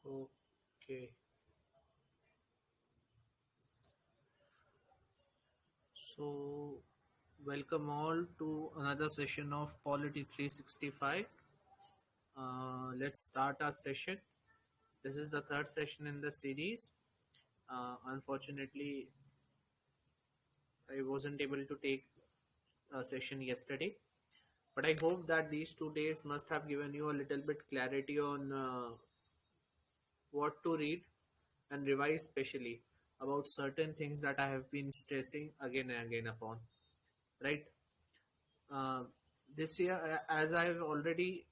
Okay. So, welcome all to another session of Polity 365. Let's start our session. This is the third session in the series. Unfortunately, I wasn't able to take a session yesterday, but I hope that these 2 days must have given you a little bit clarity on what to read and revise, specially about certain things that I have been stressing again and again upon. Right? Uh, this year, as I have already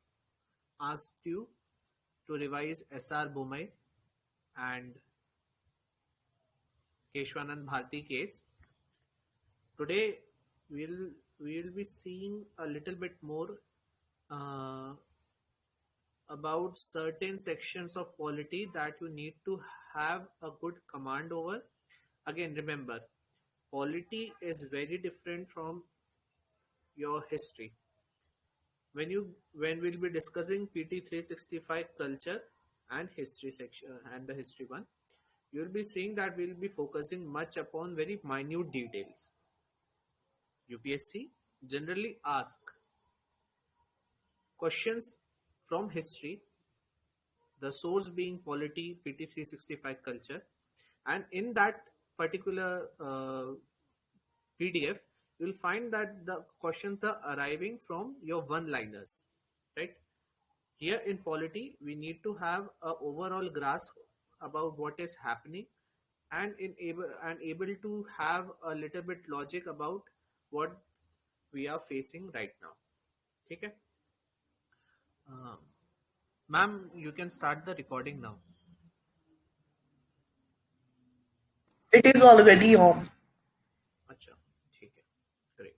asked you to revise S.R. Bomai and Keshwanand Bharti case, today we'll be seeing a little bit more uh, about certain sections of polity that you need to have a good command over. Again, remember, polity is very different from your history. When we'll be discussing PT 365 culture and history section and the history one, you'll be seeing that we'll be focusing much upon very minute details. UPSC generally ask questions from history, the source being polity PT 365 culture, and in that particular PDF, you'll find that the questions are arriving from your one-liners, right? Here in polity, we need to have an overall grasp about what is happening and able to have a little bit logic about what we are facing right now. Okay? Ma'am, you can start the recording now. It is already on. Acha, theek hai. Great.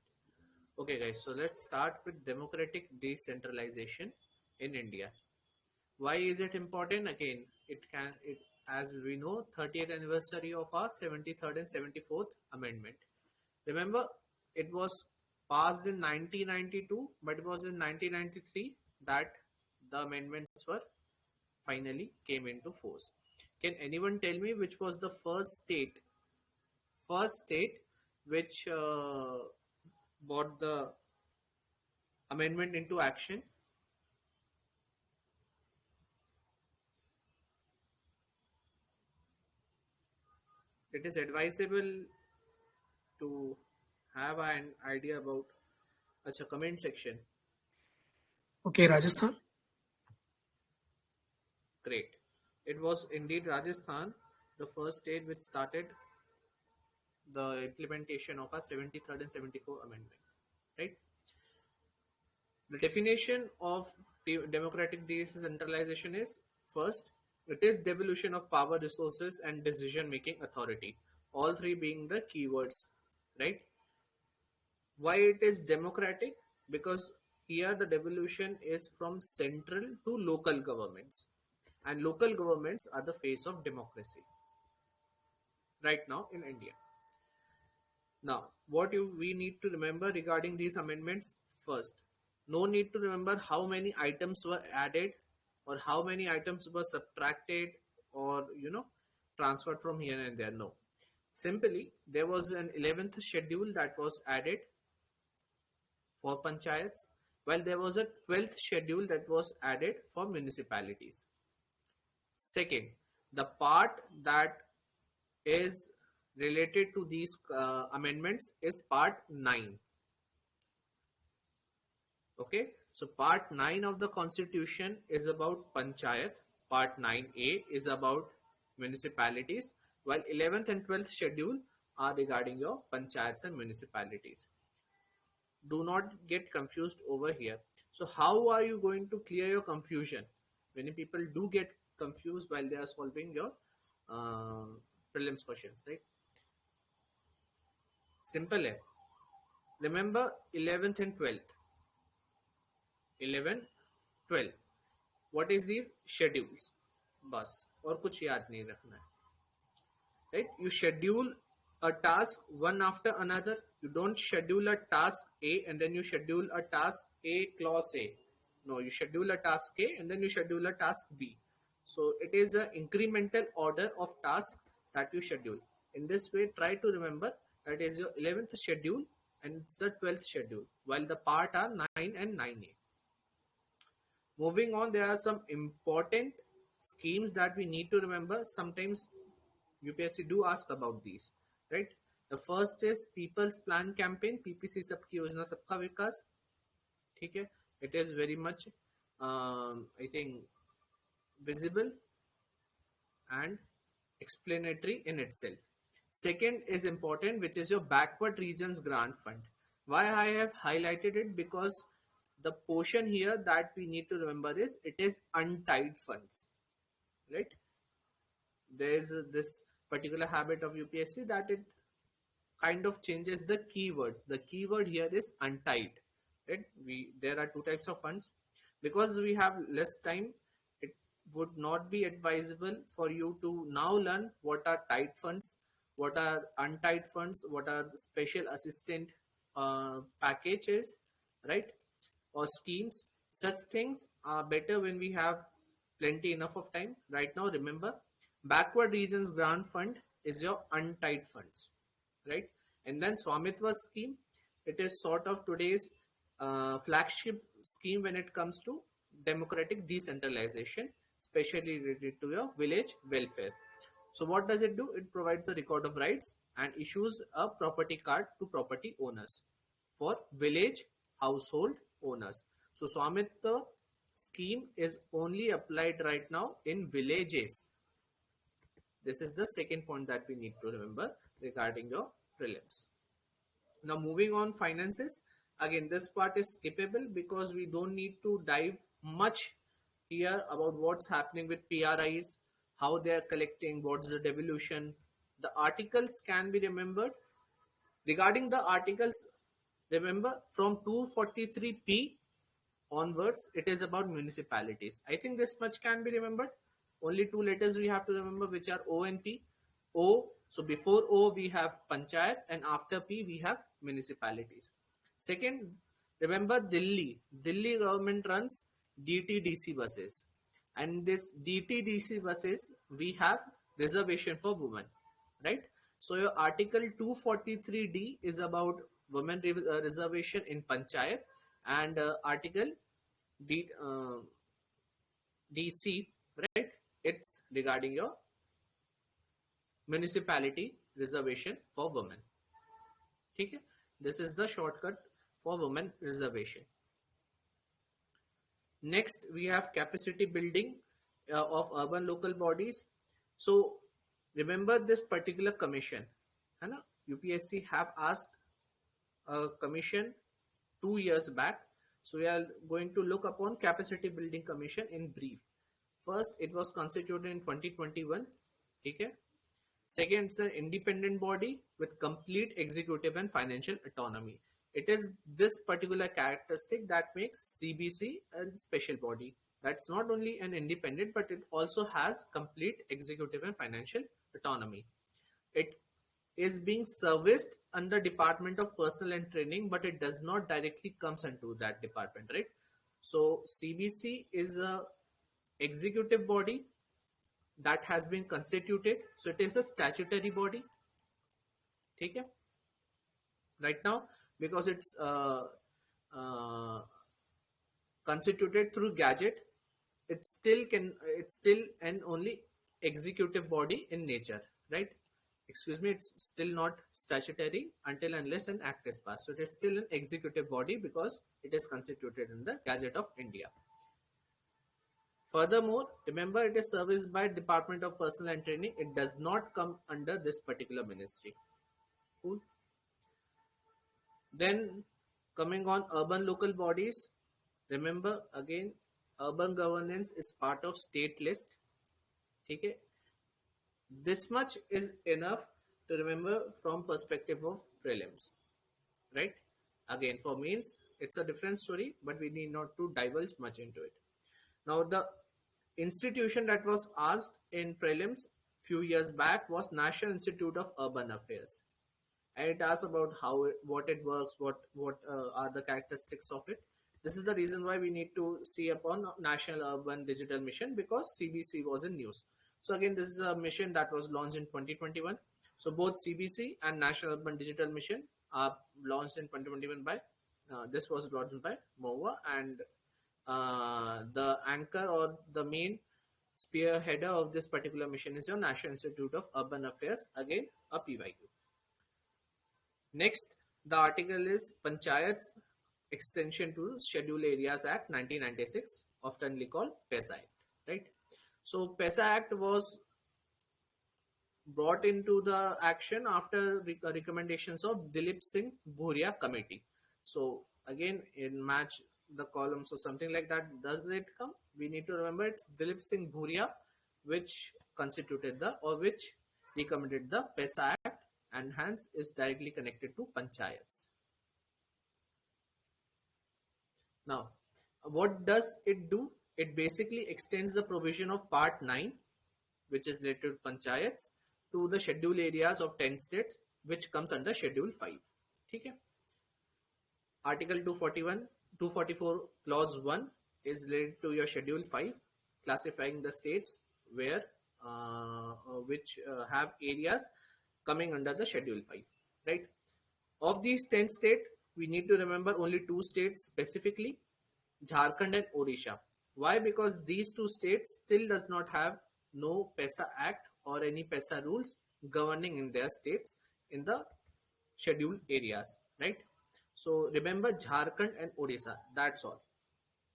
Okay, guys. So let's start with democratic decentralization in India. Why is it important? Again, it as we know, 30th anniversary of our 73rd and 74th amendment. Remember, it was passed in 1992, but it was in 1993 that the amendments were finally came into force. Can anyone tell me which was the first state which brought the amendment into action? It is advisable to have an idea about a comment section. Okay, Rajasthan. Great. It was indeed Rajasthan, the first state which started the implementation of our 73rd and 74th amendment. Right? The definition of democratic decentralization is, first, it is devolution of power, resources, and decision-making authority. All three being the keywords, right? Why it is democratic? Because here the devolution is from central to local governments, and local governments are the face of democracy right now in India. Now, we need to remember regarding these amendments, first, no need to remember how many items were added or how many items were subtracted or transferred from here and there. No, simply there was an 11th schedule that was added for panchayats, while there was a 12th schedule that was added for municipalities. Second, the part that is related to these amendments is part 9. Okay, so part 9 of the constitution is about panchayat, part 9A is about municipalities, while 11th and 12th schedule are regarding your panchayats and municipalities. Do not get confused over here. So how are you going to clear your confusion? Many people do get confused while they are solving your prelims questions, right? Simple है. Remember 11th and 12th. 11, 12. What is these schedules? बस और कुछ याद नहीं रखना है. Right? You schedule a task one after another. You don't schedule a task A and then you schedule a task A clause A. No, you schedule a task A and then you schedule a task B. So it is an incremental order of tasks that you schedule. In this way, try to remember that is your 11th schedule and it's the 12th schedule, while the part are 9 and 9A. Moving on, there are some important schemes that we need to remember. Sometimes UPSC do ask about these, right? The first is People's Plan Campaign, PPC Sabki Yojana Sabka Vikas. Okay, it is very much, I think, visible and explanatory in itself. Second is important, which is your backward regions grant fund. Why I have highlighted it? Because the portion here that we need to remember is it is untied funds, right? There is this particular habit of UPSC that it kind of changes the keywords. The keyword here is untied, right? There are two types of funds. Because we have less time, it would not be advisable for you to now learn what are tied funds, what are untied funds, what are special assistant packages, right, or schemes. Such things are better when we have plenty enough of time. Right now, remember, backward regions grant fund is your untied funds, right? And then Swamitva scheme, it is sort of today's flagship scheme when it comes to democratic decentralization, especially related to your village welfare. So what does it do? It provides a record of rights and issues a property card to property owners for village household owners. So Swamitva scheme is only applied right now in villages. This is the second point that we need to remember regarding your prelims. Now moving on, finances. Again, this part is skippable because we don't need to dive much here about what's happening with PRIs, how they are collecting, what's the devolution. The articles can be remembered. Regarding the articles, remember from 243P onwards, it is about municipalities. I think this much can be remembered. Only two letters we have to remember, which are O and P. O, so before O we have panchayat and after P we have municipalities. Second, remember Delhi. Delhi government runs DTDC buses. And this DTDC buses, we have reservation for women, right? So your article 243D is about women reservation in panchayat, and article DC, right? It's regarding your municipality reservation for women. Okay, this is the shortcut for women reservation. Next, we have capacity building of urban local bodies. So remember this particular commission, है ना? UPSC have asked a commission 2 years back. So we are going to look upon capacity building commission in brief. First, it was constituted in 2021. Okay. Second, it's an independent body with complete executive and financial autonomy. It is this particular characteristic that makes CBC a special body. That's not only an independent, but it also has complete executive and financial autonomy. It is being serviced under Department of Personnel and Training, but it does not directly comes into that department, right? So CBC is a executive body that has been constituted. So it is a statutory body. Okay. Right now, because it's constituted through gadget, it's still an only executive body in nature, right? Excuse me, it's still not statutory until unless an act is passed. So it is still an executive body because it is constituted in the Gazette of India. Furthermore, remember, it is serviced by Department of Personnel and Training. It does not come under this particular ministry. Cool. Then coming on urban local bodies, remember again, urban governance is part of state list. Okay. This much is enough to remember from perspective of prelims, right? Again, for means, it's a different story, but we need not to divulge much into it. Now, the institution that was asked in prelims few years back was National Institute of Urban Affairs, and it asks about what it works, what are the characteristics of it. This is the reason why we need to see upon National Urban Digital Mission, because CBC was in news. So again, this is a mission that was launched in 2021. So both CBC and National Urban Digital Mission are launched in 2021 by, this was launched by MOVA, and the anchor or the main spearheader of this particular mission is your National Institute of Urban Affairs, again a PYQ. Next, the article is Panchayats extension to Scheduled Areas Act 1996, oftenly called PESA Act, right? So PESA Act was brought into the action after recommendations of Dilip Singh Bhuria committee. So again, in match the columns or something like that, does it come? We need to remember it's Dilip Singh Bhuria which constituted the, or which recommended the PESA Act, and hence is directly connected to panchayats. Now, what does it do? It basically extends the provision of Part 9, which is related to panchayats, to the scheduled areas of 10 states, which comes under Schedule 5. Okay? Article 244 Clause 1 is related to your Schedule 5, classifying the states where which have areas coming under the Schedule 5, right? Of these 10 states, we need to remember only 2 states specifically, Jharkhand and Odisha. Why? Because these 2 states still does not have no PESA Act or any PESA rules governing in their states in the scheduled areas, right? So remember Jharkhand and Odisha, that's all.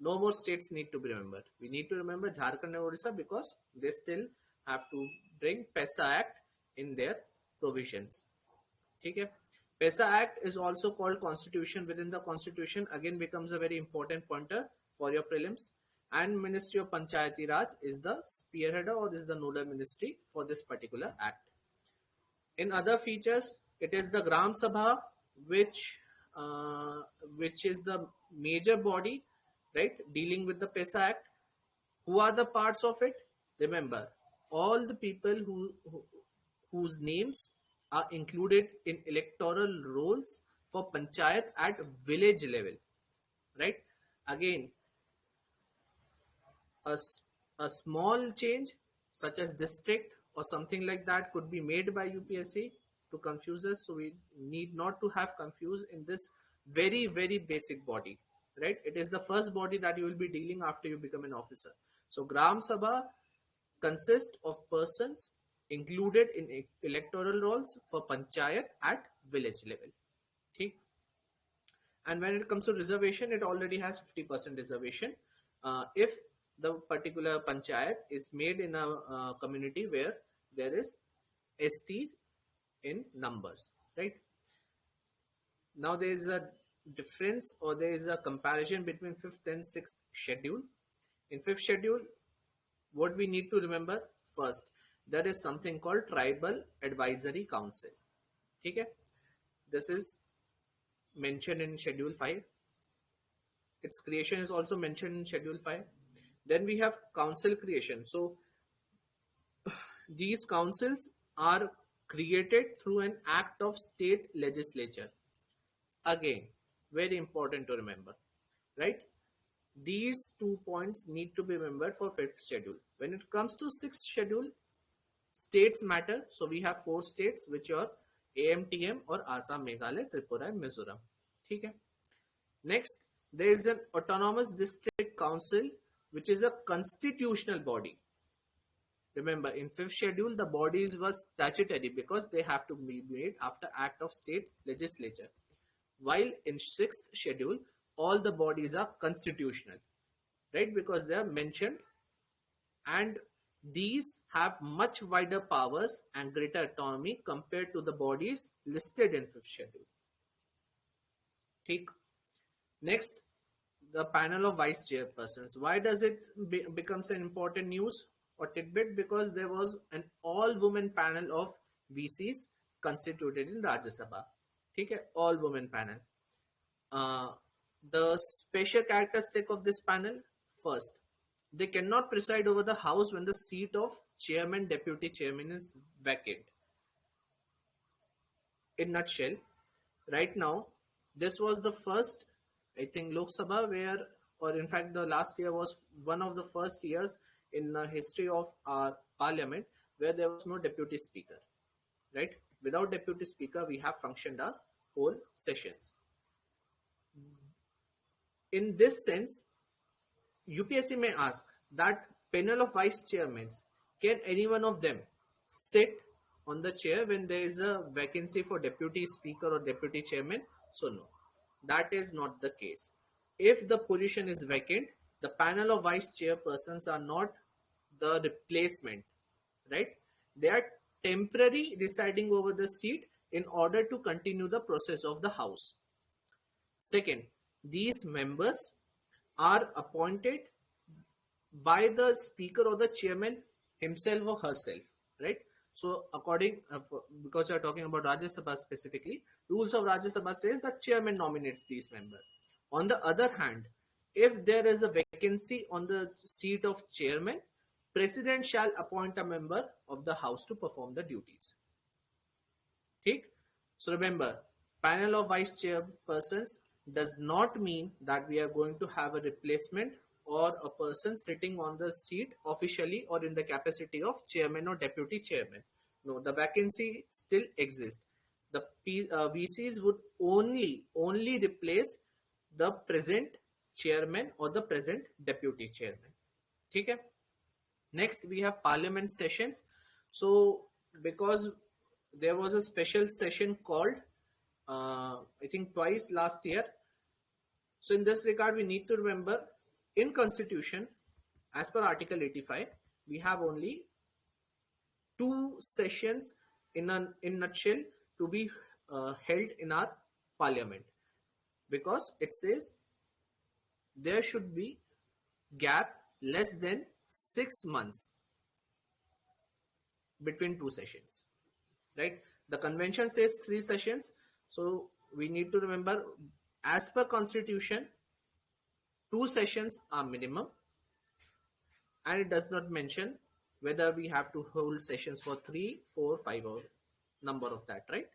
No more states need to be remembered. We need to remember Jharkhand and Odisha because they still have to bring PESA Act in their provisions. Okay? PESA Act is also called Constitution within the Constitution. Again, becomes a very important pointer for your prelims. And Ministry of Panchayati Raj is the spearheader or is the nodal ministry for this particular act. In other features, it is the Gram Sabha, which is the major body, right, dealing with the PESA Act. Who are the parts of it? Remember, all the people whose names are included in electoral rolls for panchayat at village level, right? Again, a small change such as district or something like that could be made by UPSC to confuse us. So we need not to have confused in this very, very basic body, right? It is the first body that you will be dealing after you become an officer. So Gram Sabha consists of persons included in electoral rolls for panchayat at village level. Okay? And when it comes to reservation, it already has 50% reservation. If the particular panchayat is made in a community where there is STs in numbers, right? Now there is a difference or there is a comparison between 5th and 6th schedule. In 5th schedule, what we need to remember first, there is something called Tribal Advisory Council. Okay? This is mentioned in Schedule 5. Its creation is also mentioned in Schedule 5. Then we have council creation. So these councils are created through an act of state legislature. Again, very important to remember, right? These 2 points need to be remembered for 5th schedule. When it comes to 6th schedule, states matter. So we have 4 states which are AMTM or Assam, Meghalaya, Tripura and Mizoram. Okay? Next, there is an autonomous district council which is a constitutional body. Remember, in 5th schedule, the bodies were statutory because they have to be made after act of state legislature. While in 6th schedule, all the bodies are constitutional, right? Because they are mentioned, and these have much wider powers and greater autonomy compared to the bodies listed in 5th schedule. Okay. Next, the panel of vice chairpersons. Why does it becomes an important news or tidbit? Because there was an all-women panel of VCs constituted in Rajya Sabha. Okay, all-women panel. The special characteristic of this panel, first, they cannot preside over the house when the seat of chairman, deputy chairman is vacant. In nutshell, right now, this was the first I think Lok Sabha, where, or in fact, the last year was one of the first years in the history of our parliament where there was no deputy speaker, right? Without deputy speaker, we have functioned our whole sessions. In this sense, UPSC may ask that panel of vice chairmen, can any one of them sit on the chair when there is a vacancy for deputy speaker or deputy chairman? So no, that is not the case. If the position is vacant, the panel of vice chairpersons are not the replacement, right? They are temporary residing over the seat in order to continue the process of the house. Second, these members are appointed by the speaker or the chairman himself or herself, right? So according because we are talking about Rajya Sabha specifically, rules of Rajya Sabha says that chairman nominates these members. On the other hand, if there is a vacancy on the seat of chairman, president shall appoint a member of the house to perform the duties. ठीक? So remember, panel of vice chairpersons does not mean that we are going to have a replacement or a person sitting on the seat officially or in the capacity of chairman or deputy chairman. No, the vacancy still exists. The VCs would only replace the present chairman or the present deputy chairman. ठीक है? Next, we have parliament sessions. So, because there was a special session called, I think twice last year. So, in this regard, we need to remember in Constitution, as per Article 85, we have only 2 sessions in nutshell to be held in our parliament, because it says there should be gap less than 6 months between 2 sessions, right? The convention says 3 sessions, so we need to remember, as per Constitution, 2 sessions are minimum, and it does not mention whether we have to hold sessions for 3, 4, 5 or number of that, right?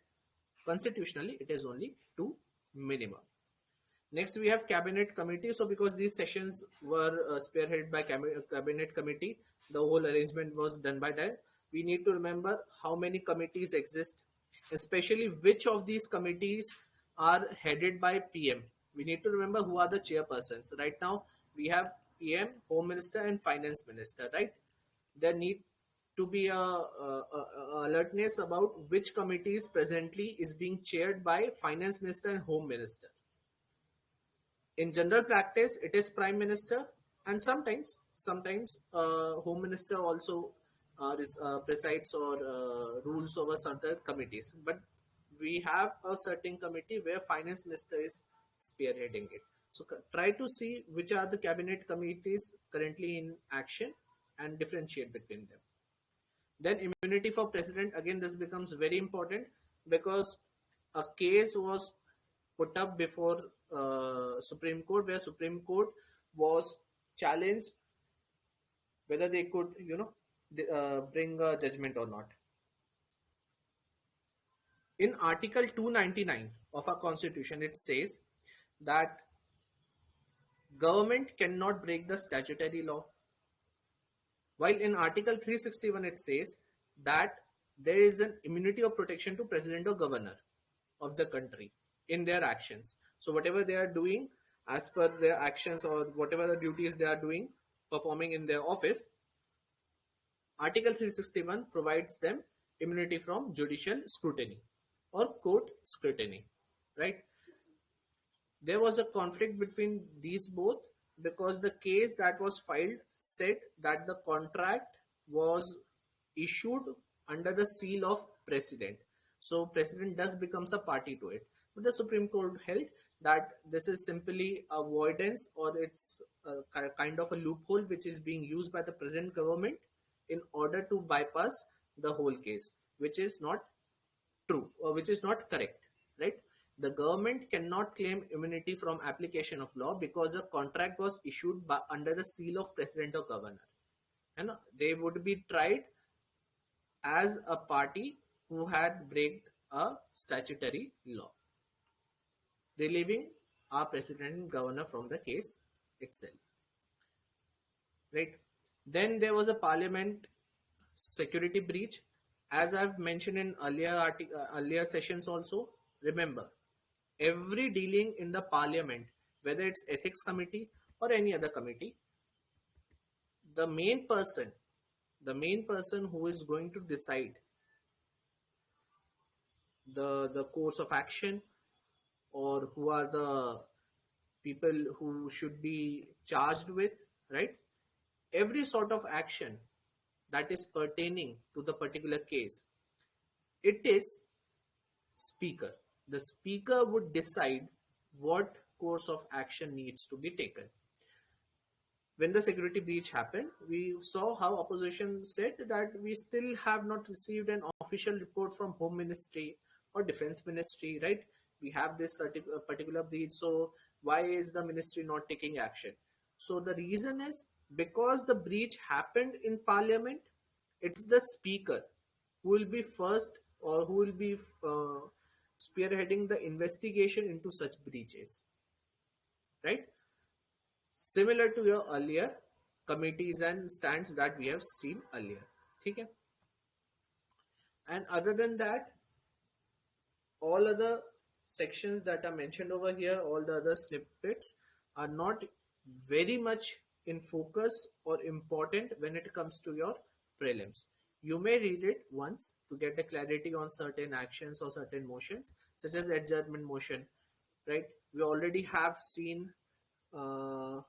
Constitutionally, it is only 2 minimum. Next, we have cabinet committee. So because these sessions were spearheaded by cabinet committee, the whole arrangement was done by them. We need to remember how many committees exist, especially which of these committees are headed by PM. We need to remember who are the chairpersons. Right now, we have PM, Home Minister and Finance Minister, right? There need to be a alertness about which committees presently is being chaired by Finance Minister and Home Minister. In general practice, it is Prime Minister, and sometimes Home Minister also presides or rules over certain committees. But we have a certain committee where Finance Minister is spearheading it. So try to see which are the cabinet committees currently in action and differentiate between them. Then immunity for president, again this becomes very important, because a case was put up before Supreme Court, where Supreme Court was challenged whether they could, bring a judgment or not. In Article 299 of our Constitution, it says that government cannot break the statutory law. While in Article 361, it says that there is an immunity of protection to president or governor of the country in their actions. So whatever they are doing as per their actions, or whatever the duties they are doing, performing in their office, Article 361 provides them immunity from judicial scrutiny or court scrutiny, right? There was a conflict between these both, because the case that was filed said that the contract was issued under the seal of president. So president does becomes a party to it. But the Supreme Court held that this is simply avoidance, or it's a kind of a loophole which is being used by the present government in order to bypass the whole case, which is not true, or which is not correct, right? The government cannot claim immunity from application of law because a contract was issued under the seal of president or governor. And they would be tried as a party who had breached a statutory law. Relieving our president and governor from the case itself. Right? Then there was a parliament security breach. As I've mentioned in earlier sessions also, remember, every dealing in the parliament, whether it's ethics committee or any other committee, the main person, who is going to decide the course of action, or who are the people who should be charged with, right? Every sort of action that is pertaining to the particular case, it is speaker. The speaker would decide what course of action needs to be taken. When the security breach happened, we saw how opposition said that we still have not received an official report from Home Ministry or Defense Ministry, right? We have this particular breach, so why is the ministry not taking action? So the reason is because the breach happened in Parliament, it's the speaker who will be first, or who will be spearheading the investigation into such breaches, right? Similar to your earlier committees and stands that we have seen earlier. Okay? And other than that, all other sections that are mentioned over here, all the other snippets are not very much in focus or important when it comes to your prelims. You may read it once to get the clarity on certain actions or certain motions, such as adjournment motion, right? We already have seen uh,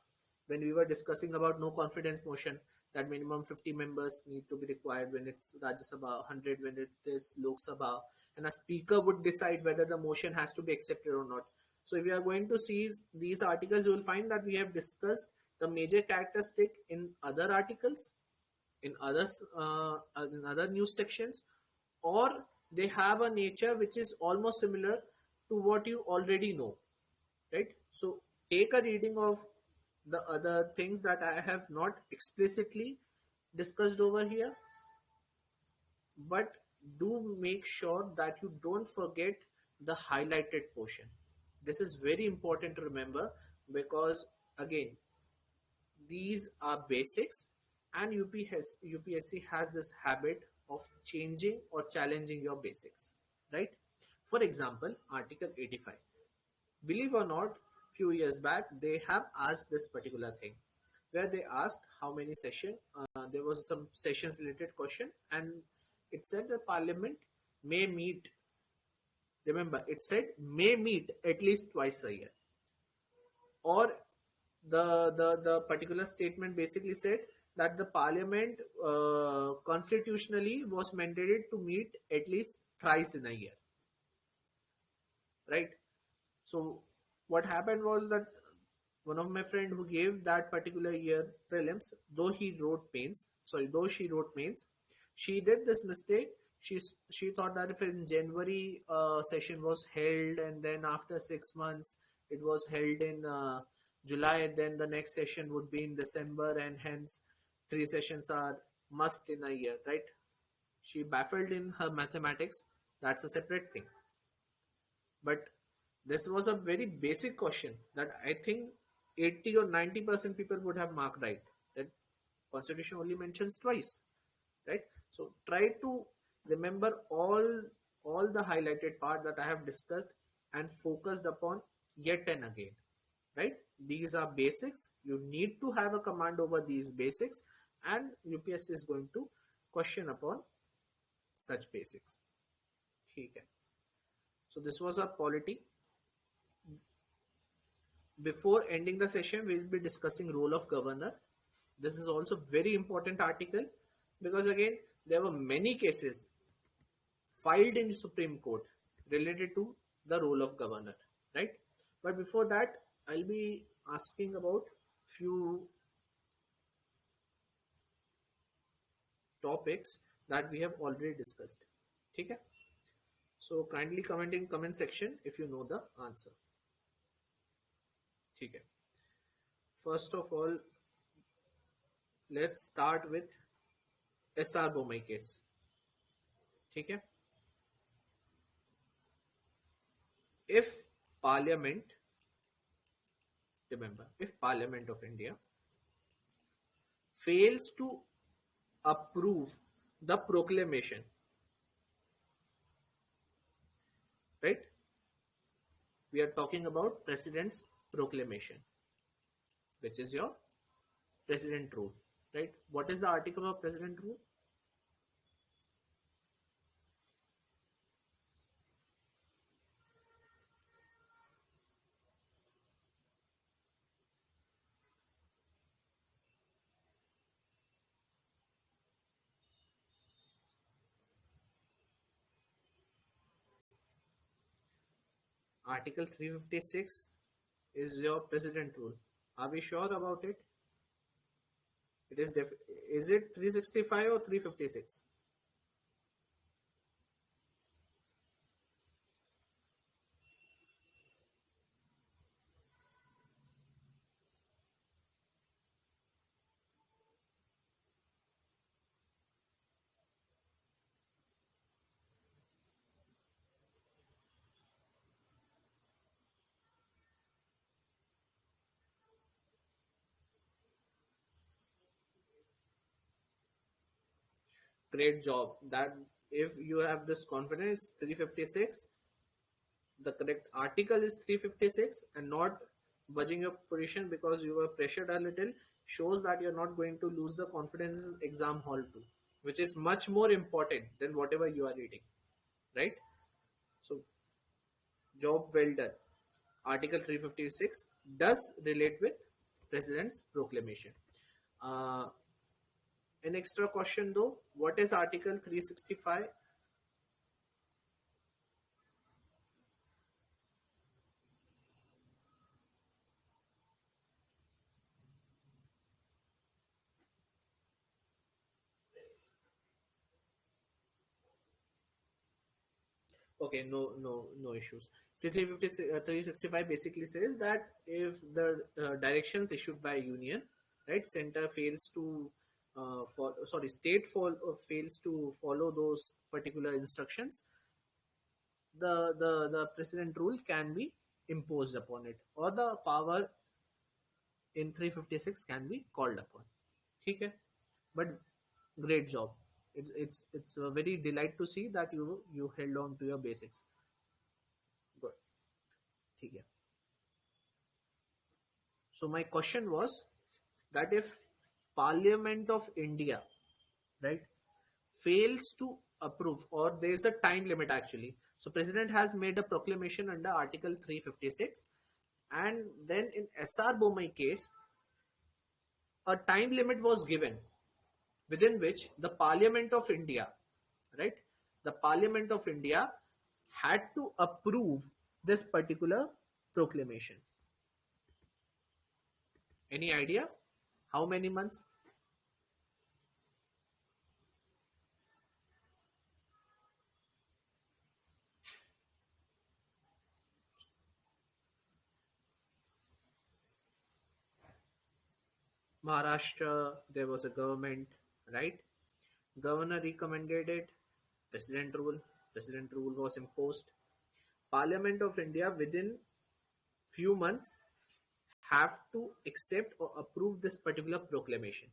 when we were discussing about no confidence motion, that minimum 50 members need to be required when it's Rajya Sabha, 100 when it is Lok Sabha, and a speaker would decide whether the motion has to be accepted or not. So if you are going to see these articles, you will find that we have discussed the major characteristic in other articles, in other news sections, or they have a nature which is almost similar to what you already know, right? So take a reading of the other things that I have not explicitly discussed over here, but do make sure that you don't forget the highlighted portion. This is very important to remember, because again, these are basics, and UPSC has this habit of changing or challenging your basics, right? For example, Article 85. Believe or not, few years back they have asked this particular thing, where they asked how many session. There was some sessions related question, and it said the parliament may meet. Remember, it said may meet at least twice a year, or the particular statement basically said that the parliament constitutionally was mandated to meet at least thrice in a year, right? So what happened was that one of my friend who gave that particular year prelims, though she wrote mains, she did this mistake. She thought that if in January session was held, and then after 6 months it was held in July, then the next session would be in December, and hence 3 sessions are must in a year, right? She baffled in her mathematics. That's a separate thing. But this was a very basic question that I think 80 or 90% people would have marked right. That constitution only mentions twice, right? So try to remember all the highlighted part that I have discussed and focused upon yet and again, right? These are basics. You need to have a command over these basics, and UPSC is going to question upon such basics. Okay. So this was our polity. Before ending the session, we will be discussing role of governor. This is also very important article, because again, there were many cases filed in Supreme Court related to the role of governor, right? But before that, I'll be asking about few topics that we have already discussed. Okay? So kindly comment in comment section if you know the answer. Okay. First of all, let's start with SR Bomai case. ठीक है? If Parliament Remember, if Parliament of India fails to approve the proclamation, right? We are talking about President's proclamation, which is your President rule, right? What is the article of President rule? Article 356 is your President rule. Are we sure about it? It is is it 365 or 356? Great job. That if you have this confidence, 356, the correct article is 356, and not budging your position because you were pressured a little, shows that you're not going to lose the confidence in exam hall too, which is much more important than whatever you are reading, right? So job well done. Article 356 does relate with President's proclamation. uh, an extra question though, what is Article 365? Okay, no issues. So 365 basically says that if the directions issued by union, right, center fails to state fails to follow those particular instructions, the President rule can be imposed upon it, or the power in 356 can be called upon. Okay, but great job. It's a very delight to see that you held on to your basics. Good. Okay. So my question was that if Parliament of India, right, fails to approve, or there is a time limit actually. So President has made a proclamation under Article 356, and then in SR Bomai case, a time limit was given within which the Parliament of India, right, the Parliament of India had to approve this particular proclamation. Any idea how many months? Maharashtra, there was a government, right? Governor recommended it. President rule. President rule was imposed. Parliament of India within few months have to accept or approve this particular proclamation.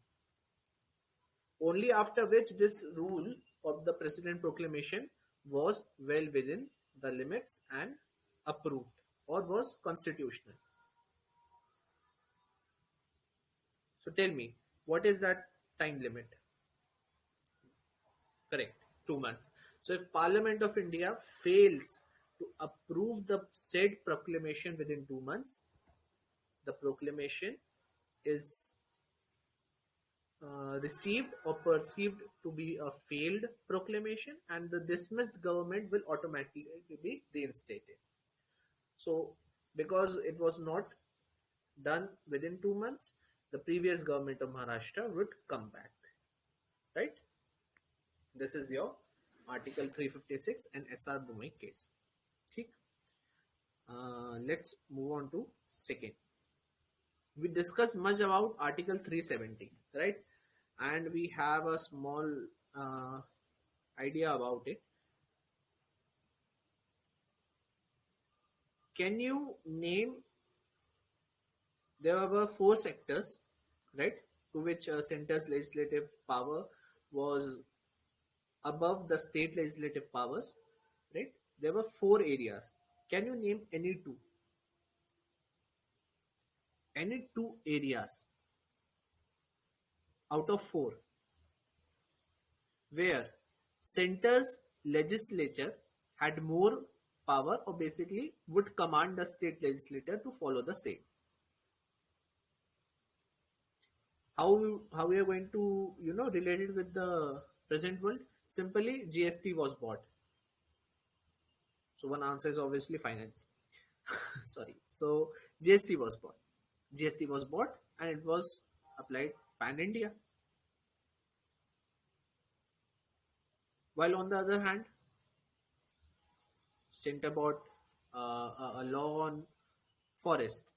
Only after which this rule of the President proclamation was well within the limits and approved, or was constitutional. So tell me, what is that time limit? Correct, 2 months. So if Parliament of India fails to approve the said proclamation within 2 months, the proclamation is received or perceived to be a failed proclamation, and the dismissed government will automatically be reinstated. So because it was not done within 2 months, the previous government of Maharashtra would come back, right? This is your Article 356 and SR Bhumi case. Okay. Let's move on to second. We discussed much about Article 370, right? And we have a small uh, idea about it. Can you name there were four sectors, right, to which center's legislative power was above the state legislative powers, right? There were four areas. Can you name any two? Any two areas out of four where center's legislature had more power, or basically would command the state legislature to follow the same? How we are going to relate it with the present world? Simply, GST was bought. So one answer is obviously finance. Sorry. So GST was bought. GST was bought and it was applied pan India. While on the other hand, center bought a law on forest,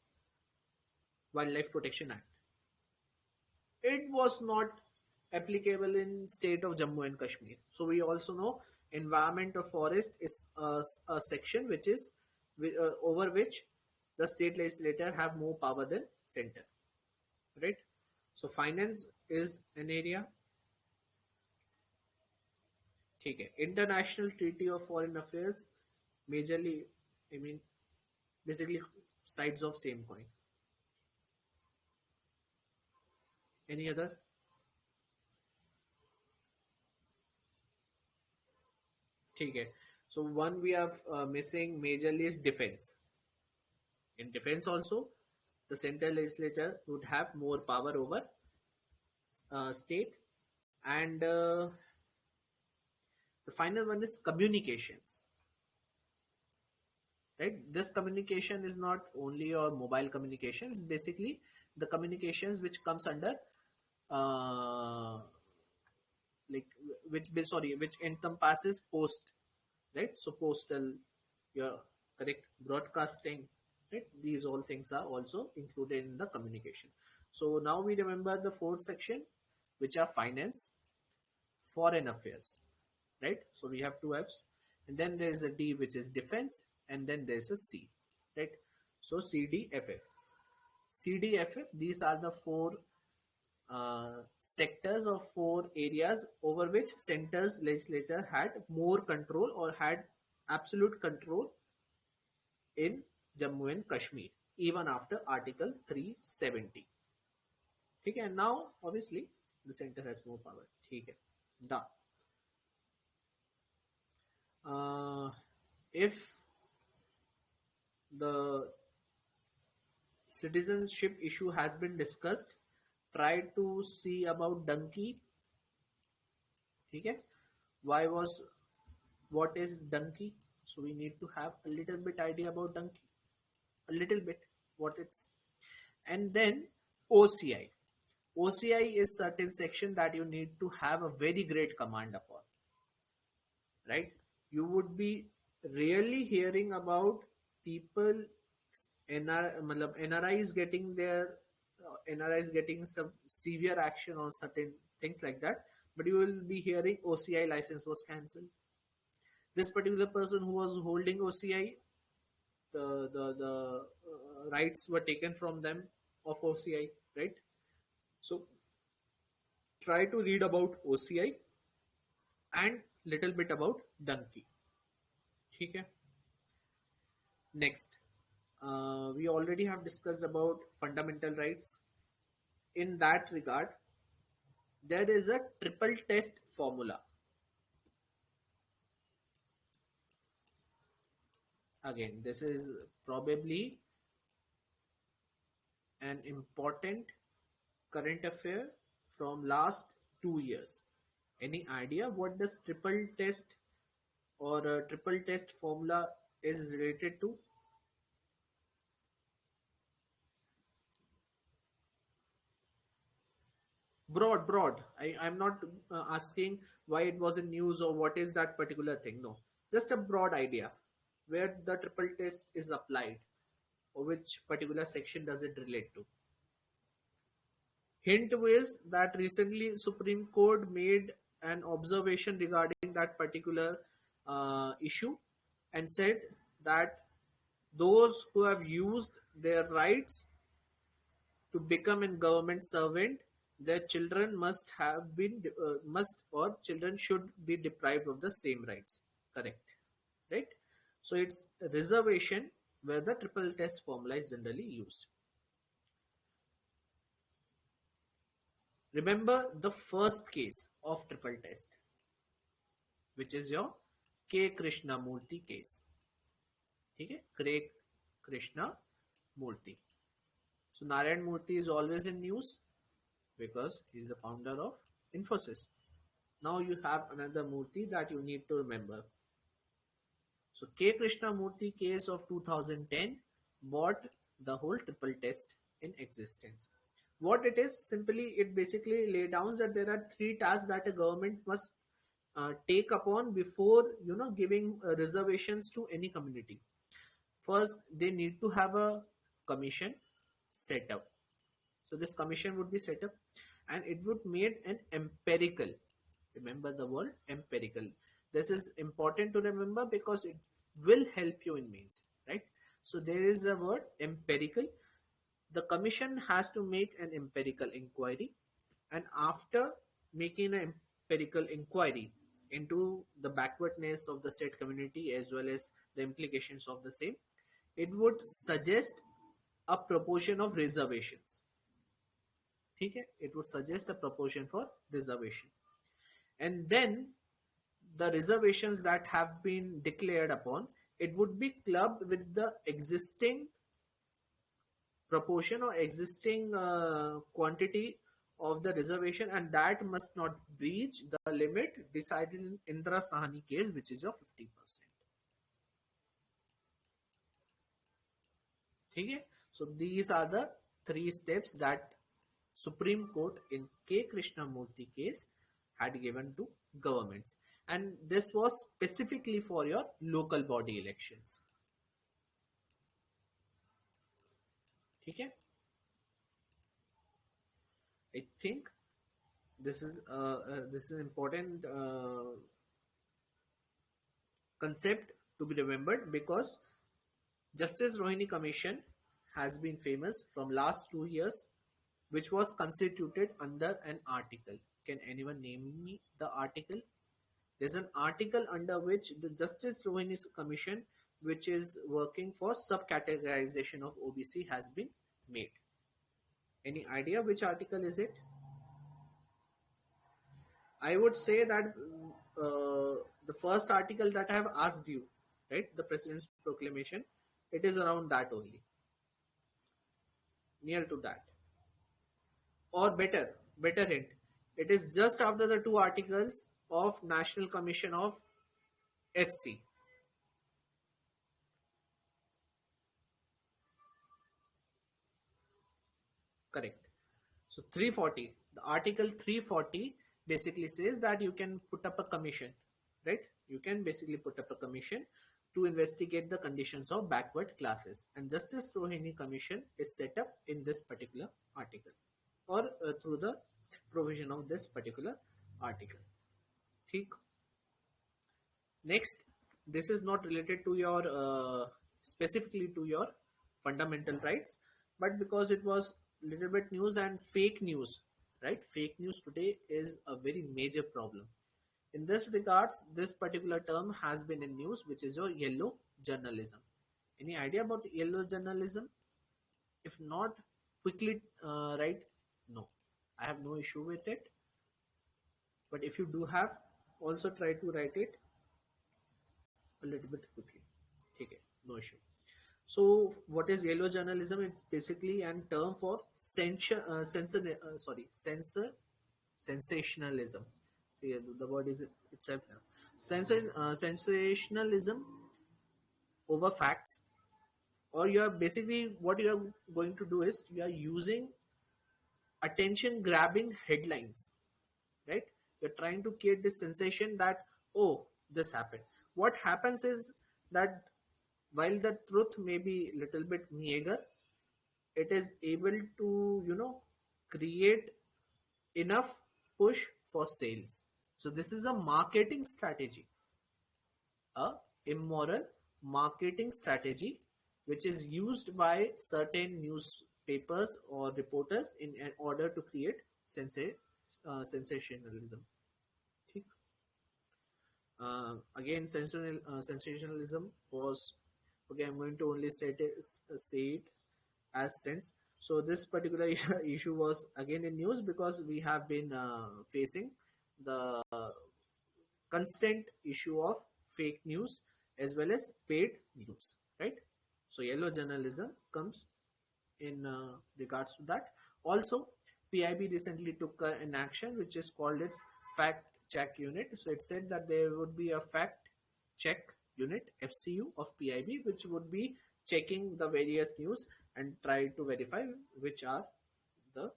Wildlife Protection Act. It was not applicable in state of Jammu and Kashmir. So we also know environment of forest is a section which is over which the state legislator have more power than center, right? So finance is an area. Okay. International Treaty of Foreign Affairs, majorly, I mean, basically sides of same coin. Any other? Okay. So one we are missing majorly is defense. In defense also, the central legislature would have more power over state. And the final one is communications. Right? This communication is not only your mobile communication. It's basically the communications which comes under like which encompasses post, right? So postal, your correct broadcasting, right? These all things are also included in the communication. So now we remember the fourth section, which are finance, foreign affairs, right? So we have two F's, and then there is a D, which is defense, and then there's a C, right? So CDFF, CDFF, these are the four sectors of four areas over which center's legislature had more control or had absolute control in Jammu and Kashmir, even after Article 370. Okay, and now obviously the center has more power. Okay, done. If the citizenship issue has been discussed, try to see about donkey. Okay, what is donkey? So we need to have a little bit idea about donkey, a little bit what it's. And then OCI. OCI is certain section that you need to have a very great command upon, right? You would be rarely hearing about people NRIs getting their NRIs getting some severe action on certain things like that, but you will be hearing OCI license was cancelled. This particular person who was holding OCI, the rights were taken from them of OCI, right? So try to read about OCI and little bit about donkey. Okay. Next, we already have discussed about fundamental rights. In that regard, there is a triple test formula. Again, this is probably an important current affair from last 2 years. Any idea what this triple test or triple test formula is related to? Broad. I'm not asking why it was in news or what is that particular thing. No, just a broad idea where the triple test is applied or which particular section does it relate to. Hint is that recently Supreme Court made an observation regarding that particular issue and said that those who have used their rights to become a government servant, their children must have been must or children should be deprived of the same rights. Correct, right? So it's a reservation where the triple test formula is generally used. Remember the first case of triple test, which is your K. Krishnamurti case. Okay? K. Krishnamurti. So Narayan Murthy is always in news because he is the founder of Infosys. Now you have another Murthy that you need to remember. So K. Krishnamurti case of 2010 brought the whole triple test in existence. What it is, simply it basically lays down that there are three tasks that a government must take upon before giving reservations to any community. First, they need to have a commission set up. So this commission would be set up and it would made an empirical. Remember the word empirical. This is important to remember because it will help you in mains, right? So there is a word empirical. The commission has to make an empirical inquiry, and after making an empirical inquiry into the backwardness of the said community as well as the implications of the same, it would suggest a proportion of reservations. Okay? It would suggest a proportion for reservation, and then the reservations that have been declared upon, it would be clubbed with the existing proportion or existing quantity of the reservation, and that must not breach the limit decided in Indra Sahani case, which is of 50%. Okay? So these are the three steps that Supreme Court in K. Krishnamurti case had given to governments, and this was specifically for your local body elections. Okay? I think this is an important concept to be remembered because Justice Rohini Commission has been famous from last 2 years, which was constituted under an article. Can anyone name me the article? There's an article under which the Justice Rohini Commission, which is working for subcategorization of OBC, has been made. Any idea which article is it? I would say that the first article that I have asked you, right, the President's Proclamation, it is around that only, near to that. Or better hint, it is just after the two articles of National Commission of SC. Correct. So 340, the article 340 basically says that you can put up a commission, right? You can basically put up a commission to investigate the conditions of backward classes, and Justice Rohini Commission is set up in this particular article or through the provision of this particular article. ठीक. Next, this is not related to your specifically to your fundamental rights, but because it was little bit news and fake news, right? Fake news today is a very major problem. In this regards, this particular term has been in news, which is your yellow journalism. Any idea about yellow journalism? If not, quickly write no. I have no issue with it, but if you do have, also try to write it a little bit quickly. Okay, no issue. So what is yellow journalism? It's basically a term for sensationalism. See, the word is itself now. Sensationalism over facts, or you are basically, what you are going to do is you are using attention grabbing headlines, right? You're trying to create this sensation that, oh, this happened. What happens is that while the truth may be little bit meager, it is able to create enough push for sales. So this is a marketing strategy, a immoral marketing strategy, which is used by certain papers or reporters in order to create sensationalism. ठीक? Again, sensationalism was, okay, I'm going to only say it as sense. So this particular issue was again in news because we have been facing the constant issue of fake news as well as paid news, right? So yellow journalism comes in regards to that. Also, PIB recently took an action which is called its fact check unit. So it said that there would be a fact check unit, FCU, of PIB, which would be checking the various news and try to verify which are the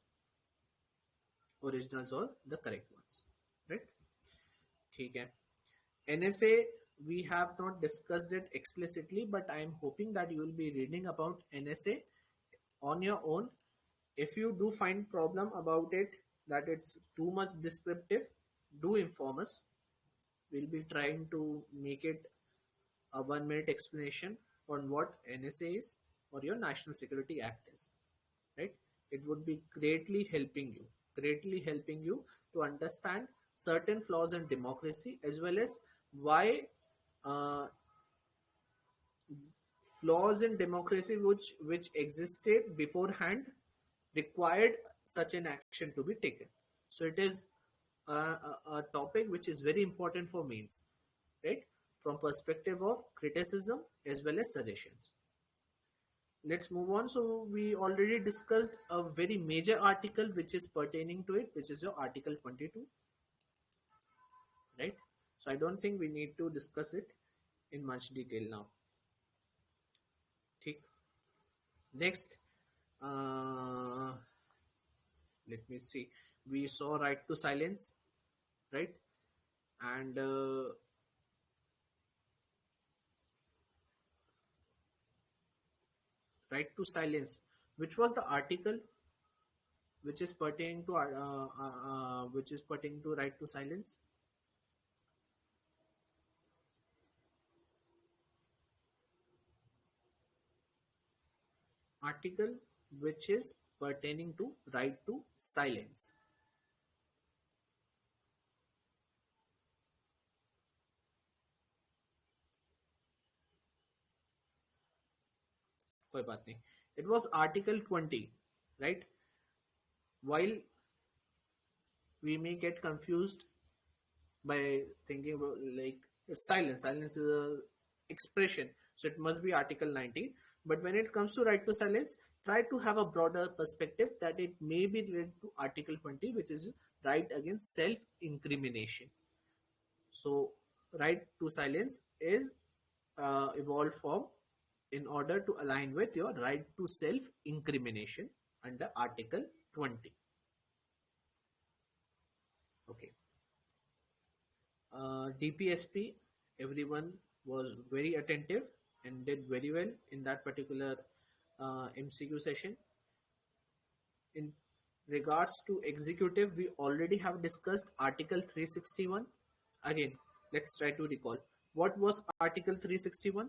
originals or the correct ones, right? ठीक है. NSA, we have not discussed it explicitly, but I am hoping that you will be reading about NSA on your own. If you do find problem about it, that it's too much descriptive, do inform us. We'll be trying to make it a 1 minute explanation on what NSA is or your National Security Act is, right? It would be greatly helping you to understand certain flaws in democracy as well as why uh, flaws in democracy which existed beforehand required such an action to be taken. So it is a topic which is very important for mains, right? From perspective of criticism as well as suggestions. Let's move on. So we already discussed a very major article which is pertaining to it, which is your Article 22, right? So I don't think we need to discuss it in much detail now. ठीक. Next, let me see. We saw right to silence, right? And right to silence, which was the article which is pertaining to right to silence. Article which is pertaining to right to silence. कोई बात नहीं. It was Article 20, right? While we may get confused by thinking about like it's silence. Silence is a expression, so it must be Article 19. But when it comes to right to silence, try to have a broader perspective that it may be related to Article 20, which is right against self-incrimination. So right to silence is evolved from in order to align with your right to self-incrimination under Article 20. Okay. DPSP, everyone was very attentive and did very well in that particular MCQ session. In regards to executive, we already have discussed Article 361. Again, let's try to recall. What was Article 361?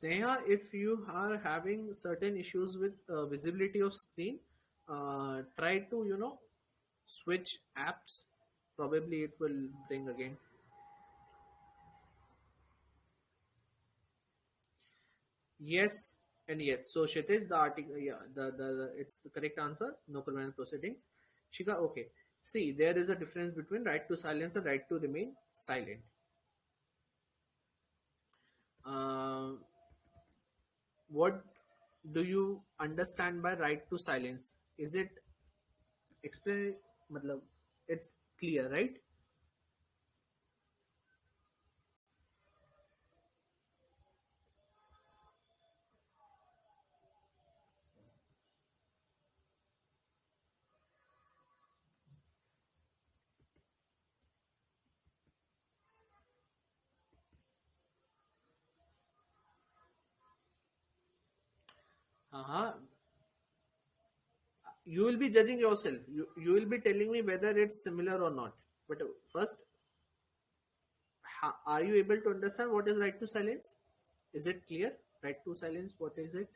Sneha, if you are having certain issues with visibility of screen, try to, switch apps. Probably it will bring again. Yes and yes. So Kshitiz, the article, yeah, the it's the correct answer. No permanent proceedings. Shika, okay. See, there is a difference between right to silence and right to remain silent. Uh, what do you understand by right to silence? Is it explain? Matlab, it's clear, right? Uh-huh. You will be judging yourself. You will be telling me whether it's similar or not. But first, are you able to understand what is right to silence? Is it clear? Right to silence, what is it?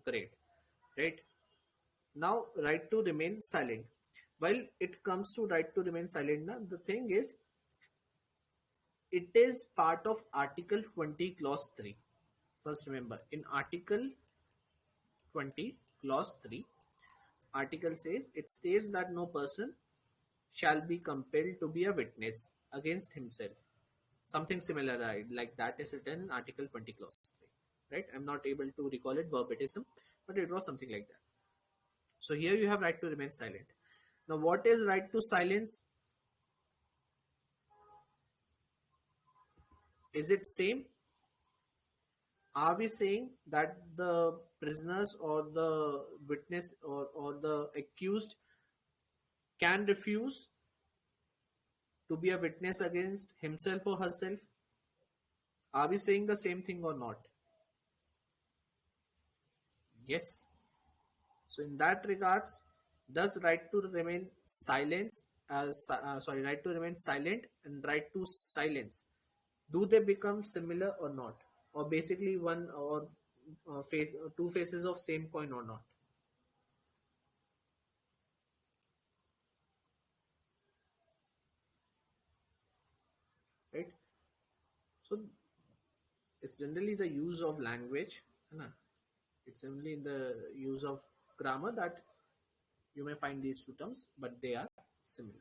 Great. Right. Now, right to remain silent. While it comes to right to remain silent, na, the thing is, it is part of Article 20, Clause 3. First, remember, in Article 20, Clause 3, Article says, it states that no person shall be compelled to be a witness against himself. Something similar like that is written in Article 20, Clause 3. Right? I'm not able to recall it verbatim, but it was something like that. So here you have right to remain silent. Now, what is right to silence? Is it same? Are we saying that the prisoners or the witness or the accused can refuse to be a witness against himself or herself? Are we saying the same thing or not? Yes. So in that regards, does right to remain silence right to remain silent and right to silence, do they become similar or not, or basically one or two faces of same coin or not? Right. So it's generally the use of language, है ना? It's only in the use of grammar that you may find these two terms, but they are similar.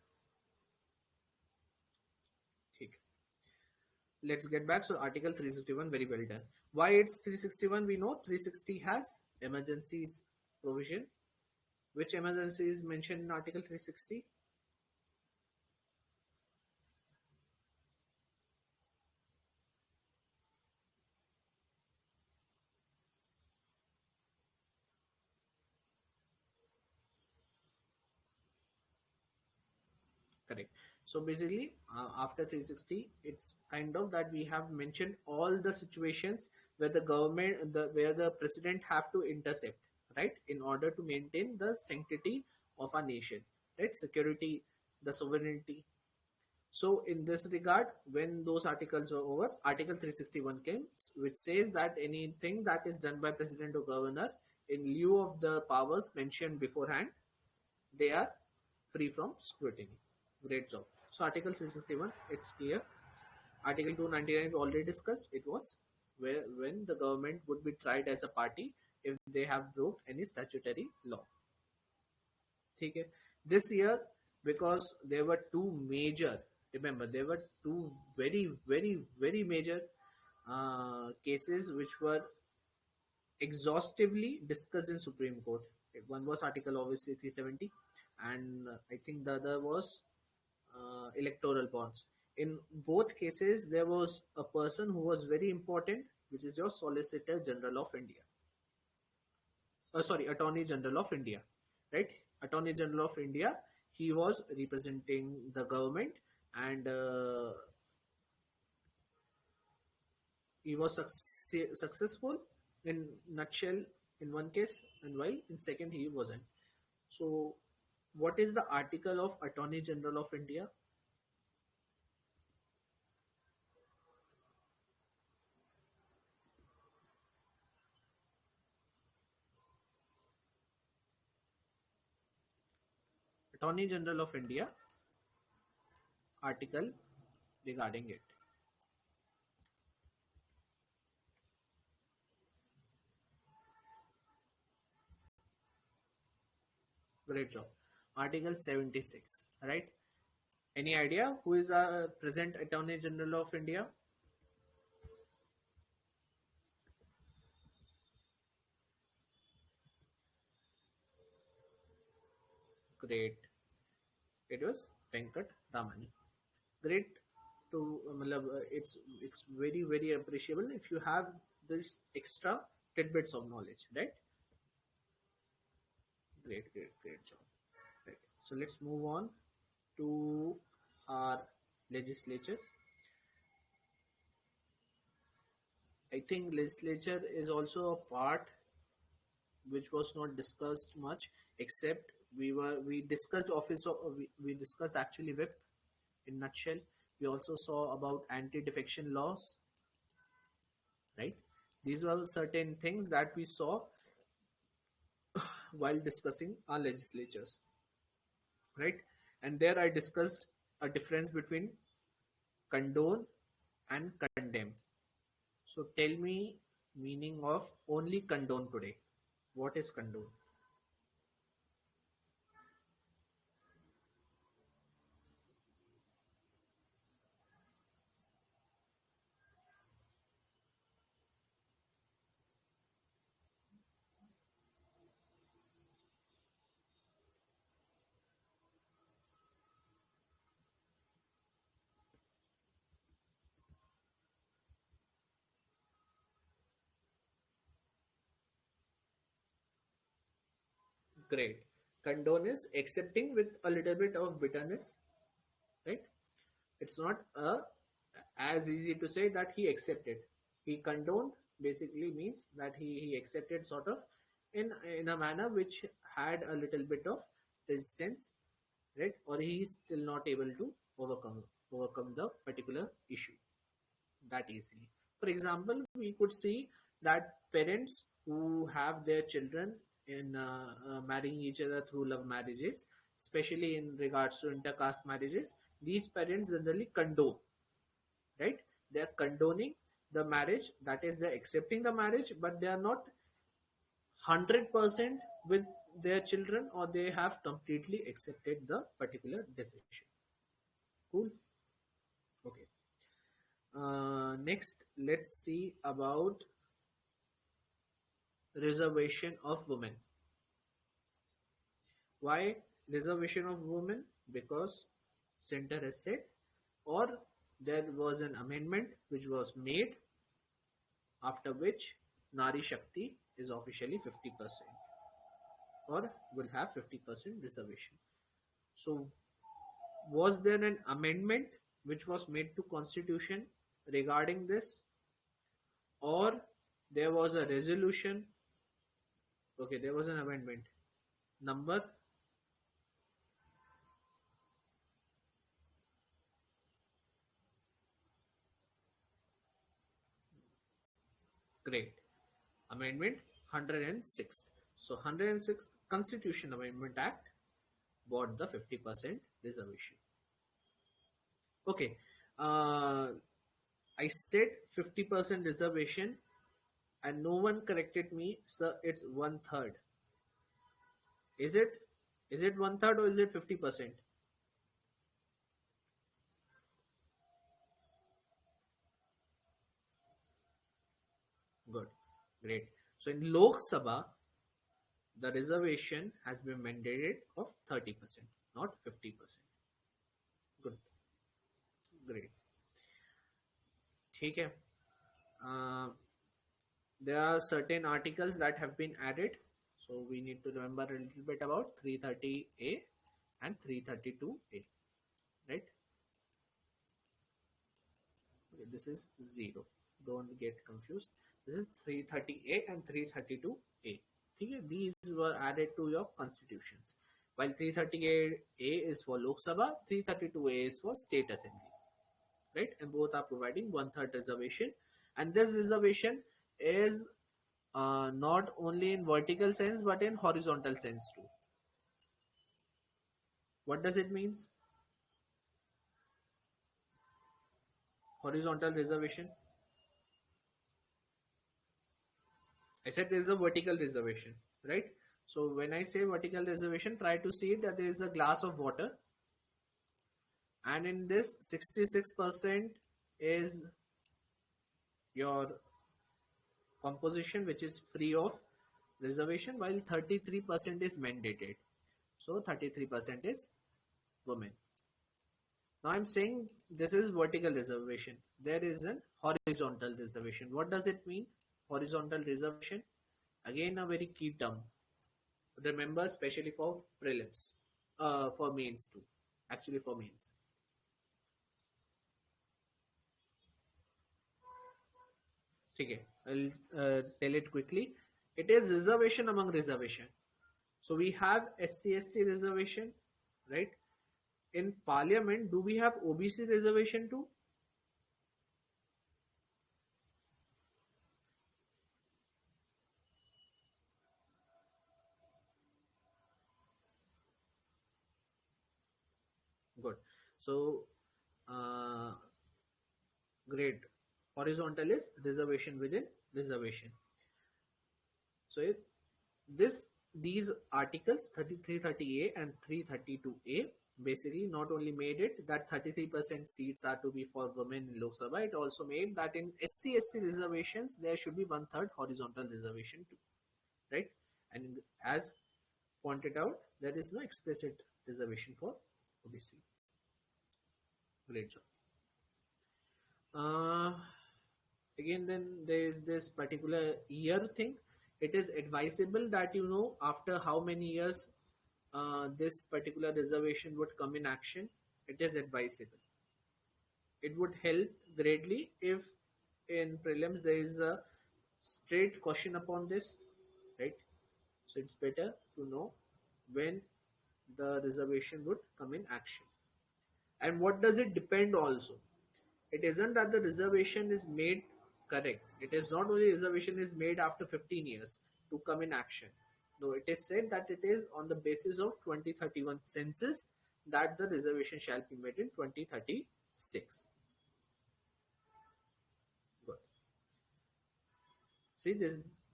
ठीक. Let's get back. So Article 361, very well done. Why it's 361? We know 360 has emergencies provision. Which emergency is mentioned in Article 360? Correct. So basically, after 360, it's kind of that we have mentioned all the situations where the government, where the president have to intercept, right, in order to maintain the sanctity of our nation, right, security, the sovereignty. So in this regard, when those articles were over, Article 361 came, which says that anything that is done by president or governor in lieu of the powers mentioned beforehand, they are free from scrutiny. Great job. So Article 361, it's clear. Article 299 we already discussed. It was where when the government would be tried as a party if they have broke any statutory law. Okay. This year, because there were two major, remember, there were two very major cases which were exhaustively discussed in Supreme Court. One was Article obviously 370, and I think the other was electoral bonds. In both cases, there was a person who was very important, which is your Solicitor General of India. Sorry, Attorney General of India, right? Attorney General of India. He was representing the government, and he was successful in nutshell in one case, and while in second he wasn't. So, what is the article of Attorney General of India? Attorney General of India article regarding it. Great job. Article 76, right? Any idea who is a present Attorney General of India? Great. It was Venkat Ramani. Great to it's very appreciable if you have this extra tidbits of knowledge, right? Great job. Right. So let's move on to our legislatures. I think legislature is also a part which was not discussed much, except we discussed office of, we discussed actually whip in nutshell. We also saw about anti-defection laws, right? These were certain things that we saw while discussing our legislatures, right? And there I discussed a difference between condone and condemn. So tell me meaning of only condone today. What is condone? Great. Condone is accepting with a little bit of bitterness, right? It's not as easy to say that he accepted. He condoned basically means that he accepted sort of in a manner which had a little bit of resistance, right? Or he is still not able to overcome the particular issue that easily. For example, we could see that parents who have their children in marrying each other through love marriages, especially in regards to intercaste marriages, these parents generally condone, right? They are condoning the marriage, that is, they're accepting the marriage, but they are not 100% with their children, or they have completely accepted the particular decision. Cool. Okay. Next, let's see about reservation of women. Why reservation of women? Because center has said, or there was an amendment which was made after which Nari Shakti is officially 50% or will have 50% reservation. So was there an amendment which was made to constitution regarding this, or there was a resolution? Okay, there was an amendment. Number? Great. Amendment 106th. So 106th Constitution Amendment Act bought the 50% reservation. Okay. I said 50% reservation and no one corrected me. Sir, it's 1/3. Is it? Is it 1/3 or is it 50%? Good. Great. So in Lok Sabha, the reservation has been mandated of 30%, not 50%. Good. Great. ठीक है. There are certain articles that have been added, so we need to remember a little bit about 330A and 332A, right? Okay, this is 0, don't get confused. This is 330A and 332A. Okay, these were added to your constitutions, while 330A is for Lok Sabha, 332A is for State Assembly, right? And both are providing 1/3 reservation, and this reservation is not only in vertical sense but in horizontal sense too. What does it means? Horizontal reservation. I said there is a vertical reservation, right? So when I say vertical reservation, try to see that there is a glass of water, and in this 66% is your composition, which is free of reservation, while 33% is mandated. So 33% is women. Now I'm saying this is vertical reservation. There is an horizontal reservation. What does it mean? Horizontal reservation. Again, a very key term. Remember, especially for prelims, for mains too. Actually, for mains. Okay, I'll tell it quickly. It is reservation among reservation. So we have SC/ST reservation, right? In Parliament, do we have OBC reservation too? Good. So, uh, great. Horizontal is reservation within reservation. So if these articles 33, 30A and 332A basically not only made it that 33% seats are to be for women in Lok Sabha, it also made that in SC/ST reservations there should be one third horizontal reservation too, right? And as pointed out, there is no explicit reservation for OBC. Great job. Again, then there is this particular year thing. It is advisable that after how many years this particular reservation would come in action. It is advisable. It would help greatly if in prelims there is a straight question upon this, right? So it's better to know when the reservation would come in action. And what does it depend also? It isn't that the reservation is made correct. It is not only reservation is made after 15 years to come in action. No, it is said that it is on the basis of 2031 census that the reservation shall be made in 2036. Good. See,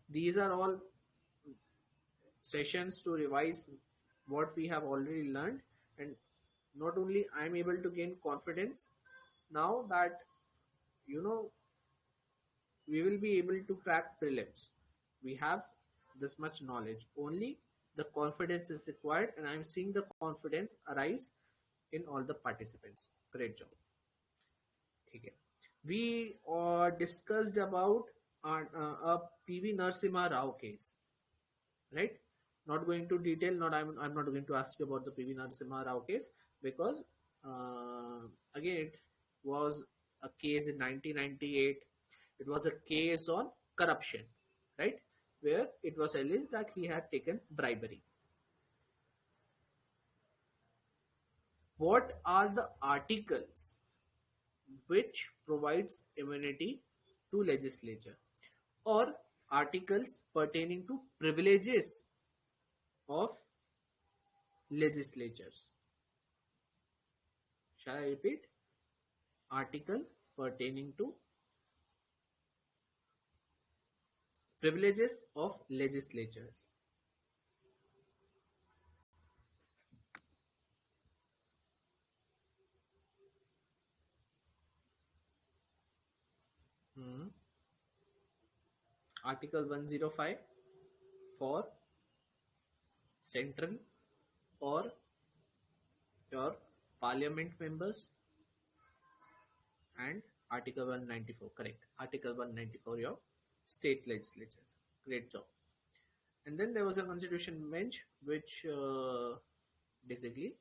these are all sessions to revise what we have already learned, and not only I am able to gain confidence now that you know we will be able to crack prelims. We have this much knowledge. Only the confidence is required, and I'm seeing the confidence arise in all the participants. Great job. Okay. We discussed about a PV Narasimha Rao case, right? Not going to detail. I'm not going to ask you about the PV Narasimha Rao case because again it was a case in 1998. It was a case on corruption, right? Where it was alleged that he had taken bribery. What are the articles which provides immunity to legislature, or articles pertaining to privileges of legislatures? Shall I repeat? Article pertaining to privileges of legislatures. Hmm. Article 105 for central or your parliament members, and Article 194, correct. Article 194, your state legislatures. Great job. And then there was a constitution bench which basically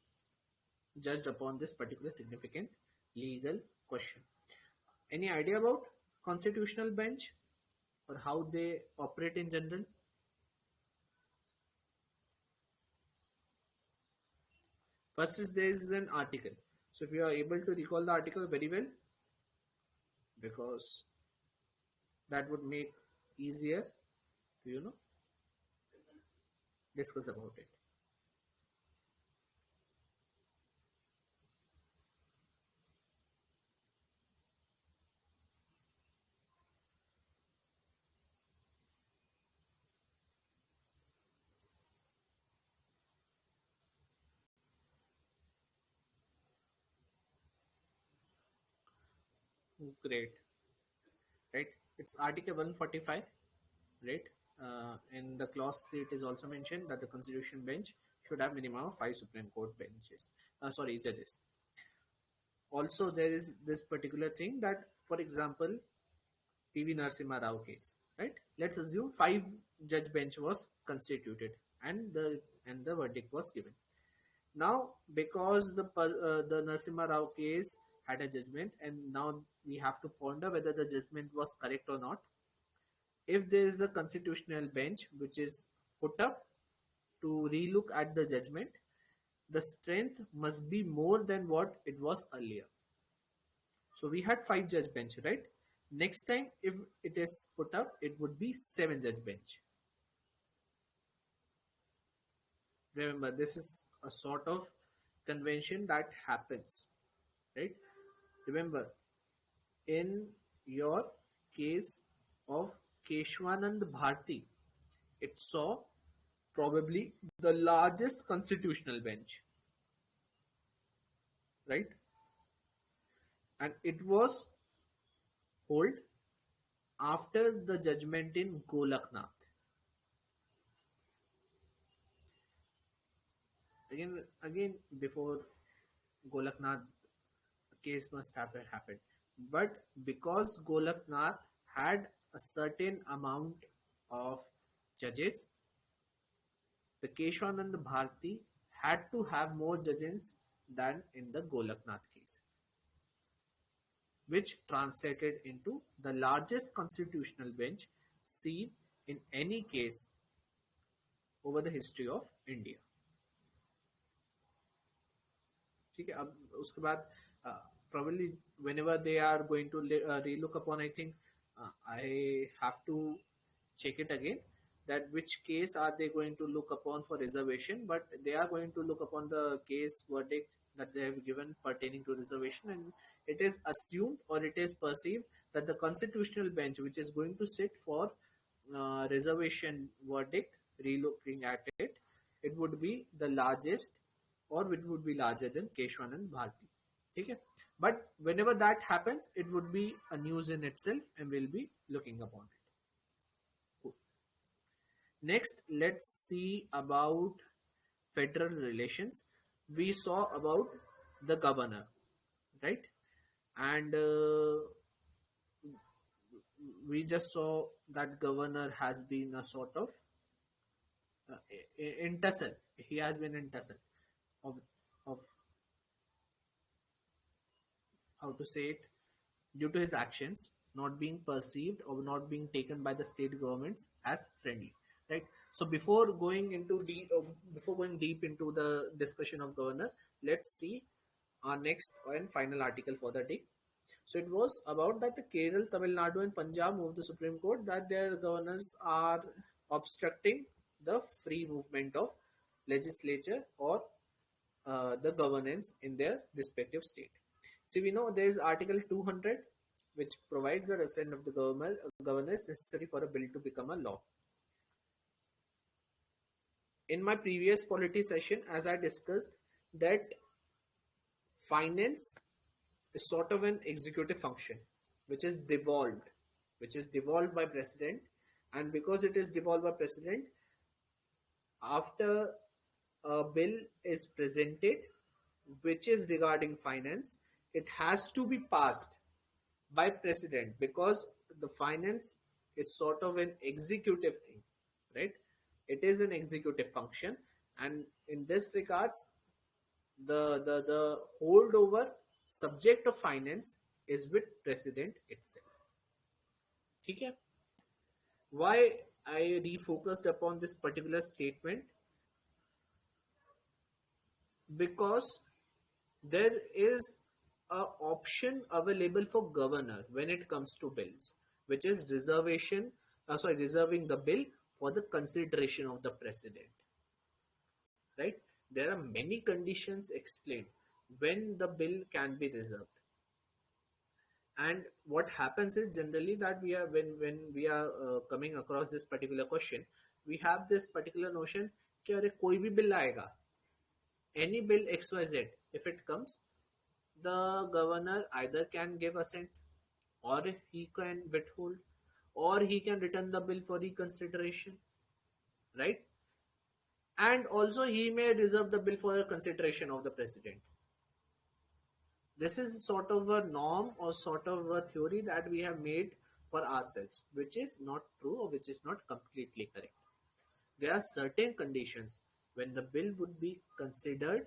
judged upon this particular significant legal question. Any idea about constitutional bench or how they operate in general? First is there is an article. So if you are able to recall the article very well, because that would make easier to discuss about it. Great, right? It's Article 145, right? In the clause 3, it is also mentioned that the Constitution bench should have minimum of 5 Supreme Court benches. Judges. Also, there is this particular thing that, for example, PV Narasimha Rao case, right? Let's assume 5 judge bench was constituted and the verdict was given. Now, because the Narasimha Rao case had a judgment, and now we have to ponder whether the judgment was correct or not. if there is a constitutional bench which is put up to relook at the judgment, the strength must be more than what it was earlier. So we had 5 judge bench, right? Next time, if it is put up, it would be 7 judge bench. Remember, this is a sort of convention that happens, right? Remember, in your case of Keshwanand Bharti, it saw probably the largest constitutional bench, right? And it was held after the judgment in Golaknath. Again, before Golaknath case must have happened, but because Golaknath had a certain amount of judges, the Keshwanand Bharti had to have more judges than in the Golaknath case, which translated into the largest constitutional bench seen in any case over the history of India. ठीक है, अब उसके बाद probably whenever they are going to relook upon, I think I have to check it again that which case are they going to look upon for reservation, but they are going to look upon the case verdict that they have given pertaining to reservation, and it is assumed or it is perceived that the constitutional bench which is going to sit for reservation verdict, relooking at it, it would be the largest or it would be larger than Keshwanand Bharti. Okay? But whenever that happens, it would be a news in itself and we'll be looking upon it. Cool. Next, let's see about federal relations. We saw about the governor, right? And we just saw that governor has been a sort of in tussle. He has been in tussle of how to say it, due to his actions not being perceived or not being taken by the state governments as friendly, right? So before going deep into the discussion of governor, let's see our next and final article for the day. So it was about that the Kerala, Tamil Nadu and Punjab moved the Supreme Court that their governors are obstructing the free movement of legislature or the governance in their respective state. See, we know there is Article 200, which provides the assent of the governors necessary for a bill to become a law. In my previous polity session, as I discussed, that finance is sort of an executive function, which is devolved by president, and because it is devolved by president, after a bill is presented which is regarding finance, it has to be passed by president because the finance is sort of an executive thing, right? It is an executive function, and in this regards, the holdover subject of finance is with president itself. Okay? Why I refocused upon this particular statement? Because there is a option available for governor when it comes to bills, which is reserving the bill for the consideration of the president, right? There are many conditions explained when the bill can be reserved. And what happens is generally that we are when we are coming across this particular question, we have this particular notion कि अरे कोई भी bill आएगा, any bill XYZ, if it comes, the governor either can give assent or he can withhold or he can return the bill for reconsideration, right? And also he may reserve the bill for the consideration of the president. This is sort of a norm or sort of a theory that we have made for ourselves, which is not true or which is not completely correct. There are certain conditions when the bill would be considered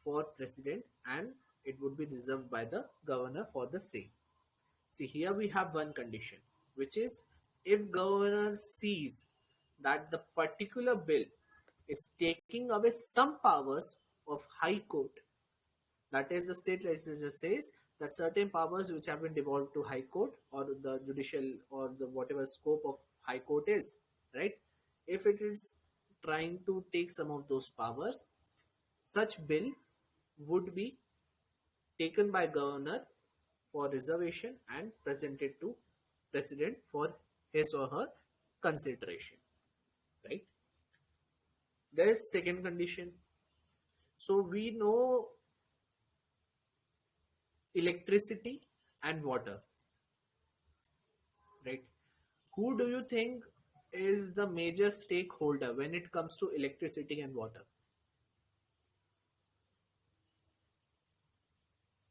for president and it would be reserved by the governor for the same. See, here we have one condition, which is if governor sees that the particular bill is taking away some powers of high court, that is the state legislature says that certain powers which have been devolved to high court or the judicial or the whatever scope of high court is, right, if it is trying to take some of those powers, such bill would be taken by governor for reservation and presented to president for his or her consideration, right. There is second condition. So we know electricity and water, right. Who do you think is the major stakeholder when it comes to electricity and water?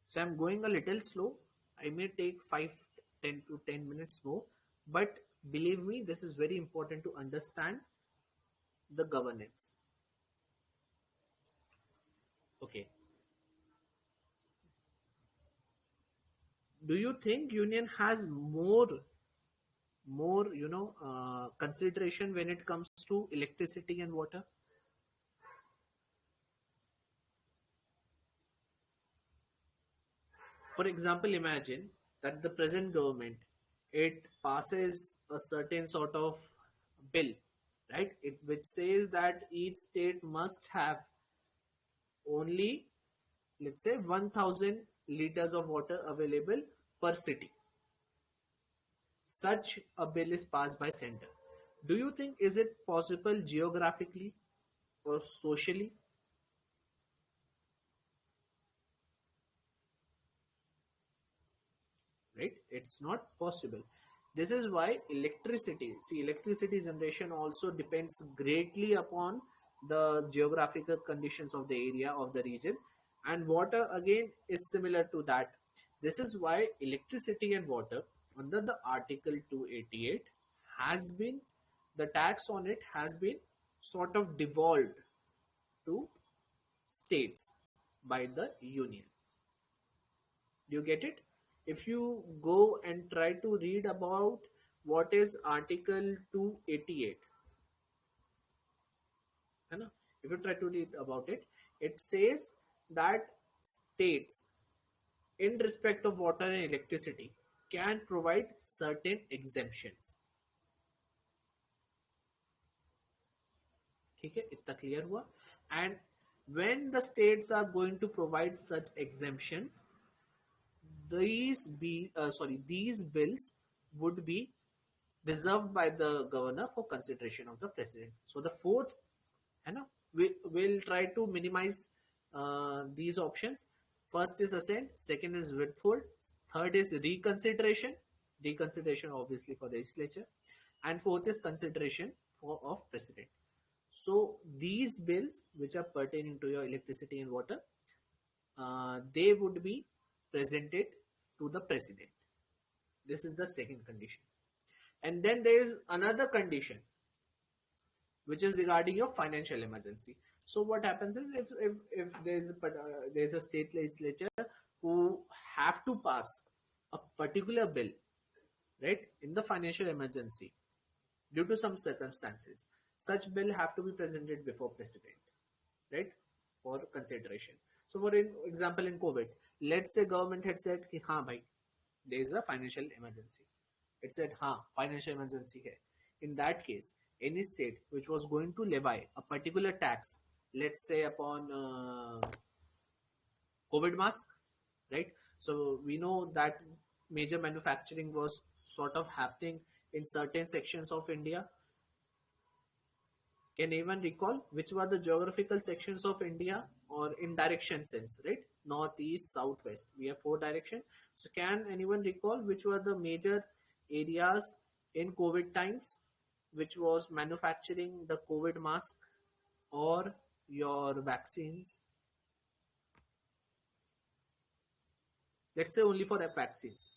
So I'm going a little slow. I may take 10 to 10 minutes more, but believe me, this is very important to understand the governance. Okay. Do you think union has more consideration when it comes to electricity and water? For example, imagine that the present government, it passes a certain sort of bill, right, which says that each state must have only, let's say, 1000 liters of water available per city. Such a bill is passed by center. Do you think is it possible geographically or socially? Right, it's not possible. This is why electricity generation also depends greatly upon the geographical conditions of the area of the region, and water again is similar to that. This is why electricity and water under the article 288 has been, the tax on it has been sort of devolved to states by the union. Do you get it? If you go and try to read about what is Article 288, है ना? If you try to read about it, it says that states, in respect of water and electricity, can provide certain exemptions. ठीक है, इतना clear हुआ? And when the states are going to provide such exemptions, these bills would be reserved by the governor for consideration of the president. So the fourth, we will try to minimize these options. First is assent, second is withhold, third is reconsideration obviously for the legislature, and fourth is consideration of president. So these bills which are pertaining to your electricity and water, they would be presented to the president. This is the second condition. And then there is another condition which is regarding your financial emergency. So what happens is if there's a state legislature who have to pass a particular bill, right, in the financial emergency due to some circumstances, such bill have to be presented before president, right, for consideration. So for example, in COVID, let's say government had said, "Ha, bhai, there is a financial emergency." It said, "Ha, financial emergency hai." In that case, any state which was going to levy a particular tax, let's say upon COVID mask, right? So we know that major manufacturing was sort of happening in certain sections of India. Can anyone recall which were the geographical sections of India, or in direction sense, right? North, east, south, west. We have 4 direction. So can anyone recall which were the major areas in COVID times which was manufacturing the COVID mask or your vaccines? Let's say only for vaccines.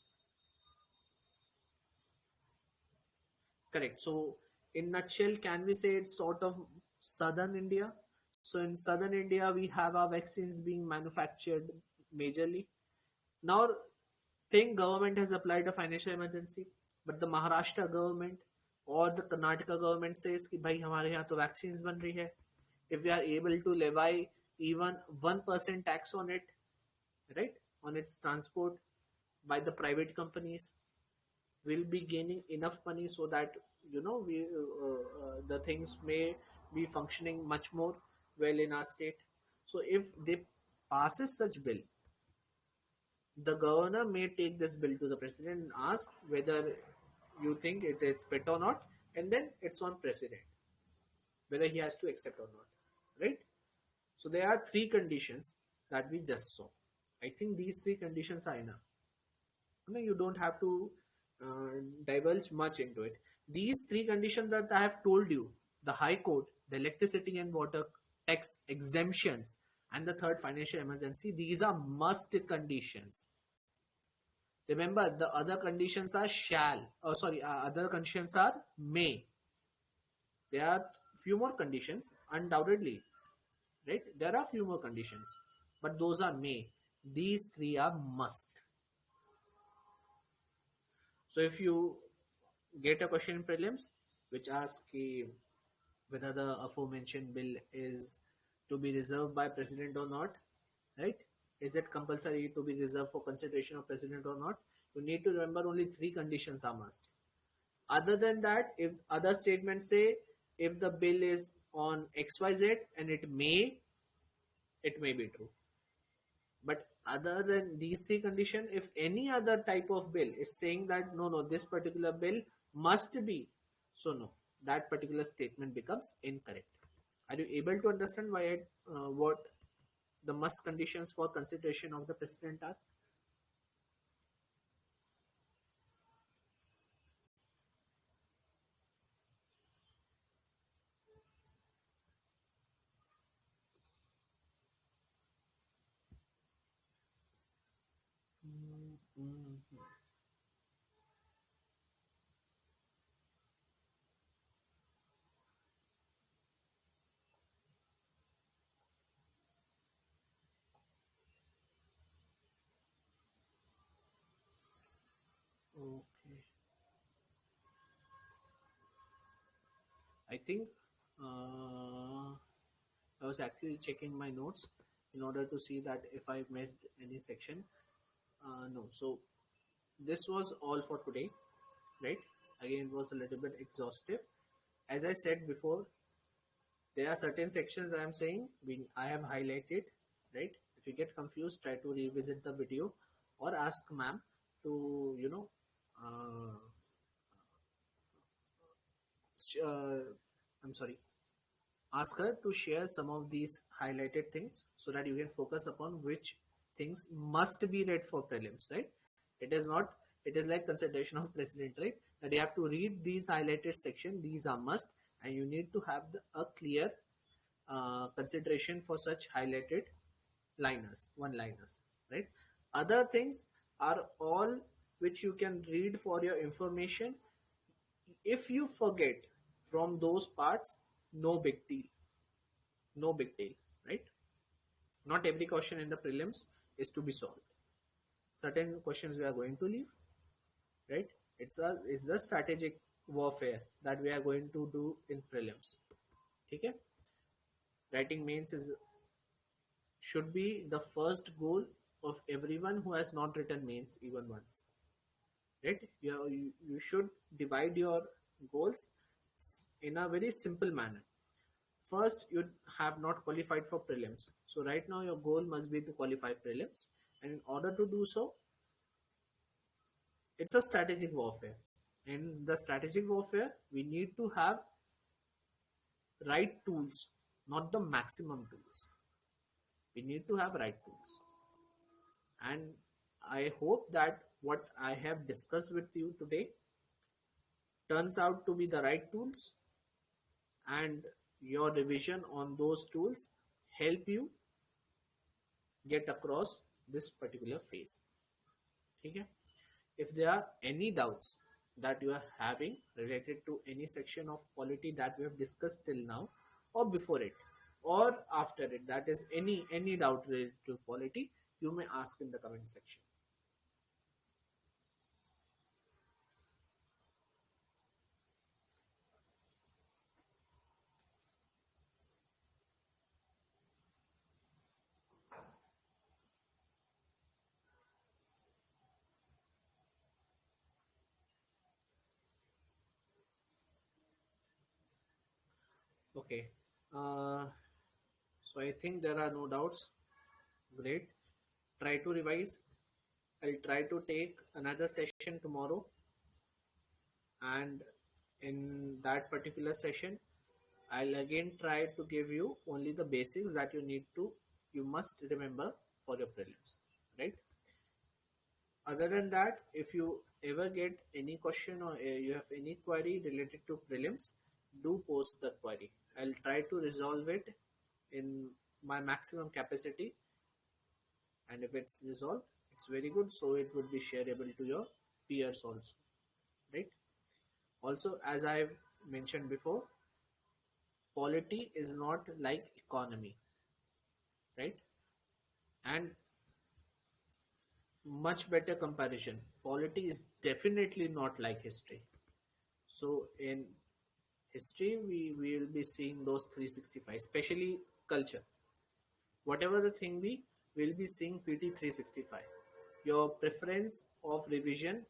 Correct. So in nutshell, can we say it's sort of southern India? So in southern India, we have our vaccines being manufactured majorly. Now, think government has applied a financial emergency, but the Maharashtra government or the Karnataka government says कि भाई हमारे यहाँ तो vaccines बन रही है, if we are able to levy even 1% tax on it, right, on its transport by the private companies, we'll be gaining enough money so that we the things may be functioning much more well in our state. So if they passes such bill, the governor may take this bill to the president and ask whether you think it is fit or not, and then it's on president whether he has to accept or not, right? So there are three conditions that we just saw. I think these three conditions are enough. You don't have to divulge much into it. These three conditions that I have told you, the high court, the electricity and water tax exemptions, and the third financial emergency, these are must conditions. Remember, the other conditions are shall. Oh, sorry, other conditions are may. There are few more conditions, undoubtedly, right? There are few more conditions, but those are may. These three are must. So if you get a question in prelims which asks whether the aforementioned bill is to be reserved by president or not, right? Is it compulsory to be reserved for consideration of president or not? You need to remember only three conditions are must. Other than that, if other statements say if the bill is on XYZ and it may be true. But other than these three conditions, if any other type of bill is saying that no, this particular bill must be, so no, that particular statement becomes incorrect. Are you able to understand what the must conditions for consideration of the president are? Mhm. Okay. I think I was actually checking my notes in order to see that if I missed any section. No. So this was all for today, right? Again, it was a little bit exhaustive. As I said before, there are certain sections that I'm saying I have highlighted, right? If you get confused, try to revisit the video or ask ma'am to, uh, uh, I'm sorry, ask her to share some of these highlighted things so that you can focus upon which things must be read for prelims, right? It is not, it is like consideration of president, right? That you have to read these highlighted section, these are must, and you need to have a clear consideration for such highlighted one liners, right? Other things are all which you can read for your information. If you forget from those parts, no big deal, no big deal, right? Not every question in the prelims is to be solved. Certain questions we are going to leave, right? It's the strategic warfare that we are going to do in prelims. Okay? Writing mains is should be the first goal of everyone who has not written mains even once, right? You should divide your goals in a very simple manner. First, you have not qualified for prelims, so right now your goal must be to qualify prelims, and in order to do so, it's a strategic warfare. In the strategic warfare, we need to have right tools, not the maximum tools. We need to have right tools, and I hope that what I have discussed with you today turns out to be the right tools, and your revision on those tools help you get across this particular phase. Okay? If there are any doubts that you are having related to any section of polity that we have discussed till now, or before it, or after it, that is any doubt related to polity, you may ask in the comment section. Okay. Uh, so I think there are no doubts. Great. Try to revise. I'll try to take another session tomorrow, and in that particular session, I'll again try to give you only the basics that you must remember for your prelims, right? Other than that, if you ever get any question or you have any query related to prelims, do post the query. I'll try to resolve it in my maximum capacity, and if it's resolved, it's very good. So it would be shareable to your peers also, right? Also, as I've mentioned before, polity is not like economy, right? And much better comparison. Polity is definitely not like history. So in history, we will be seeing those 365, especially culture. Whatever the thing be, we'll be seeing PT 365. Your preference of revision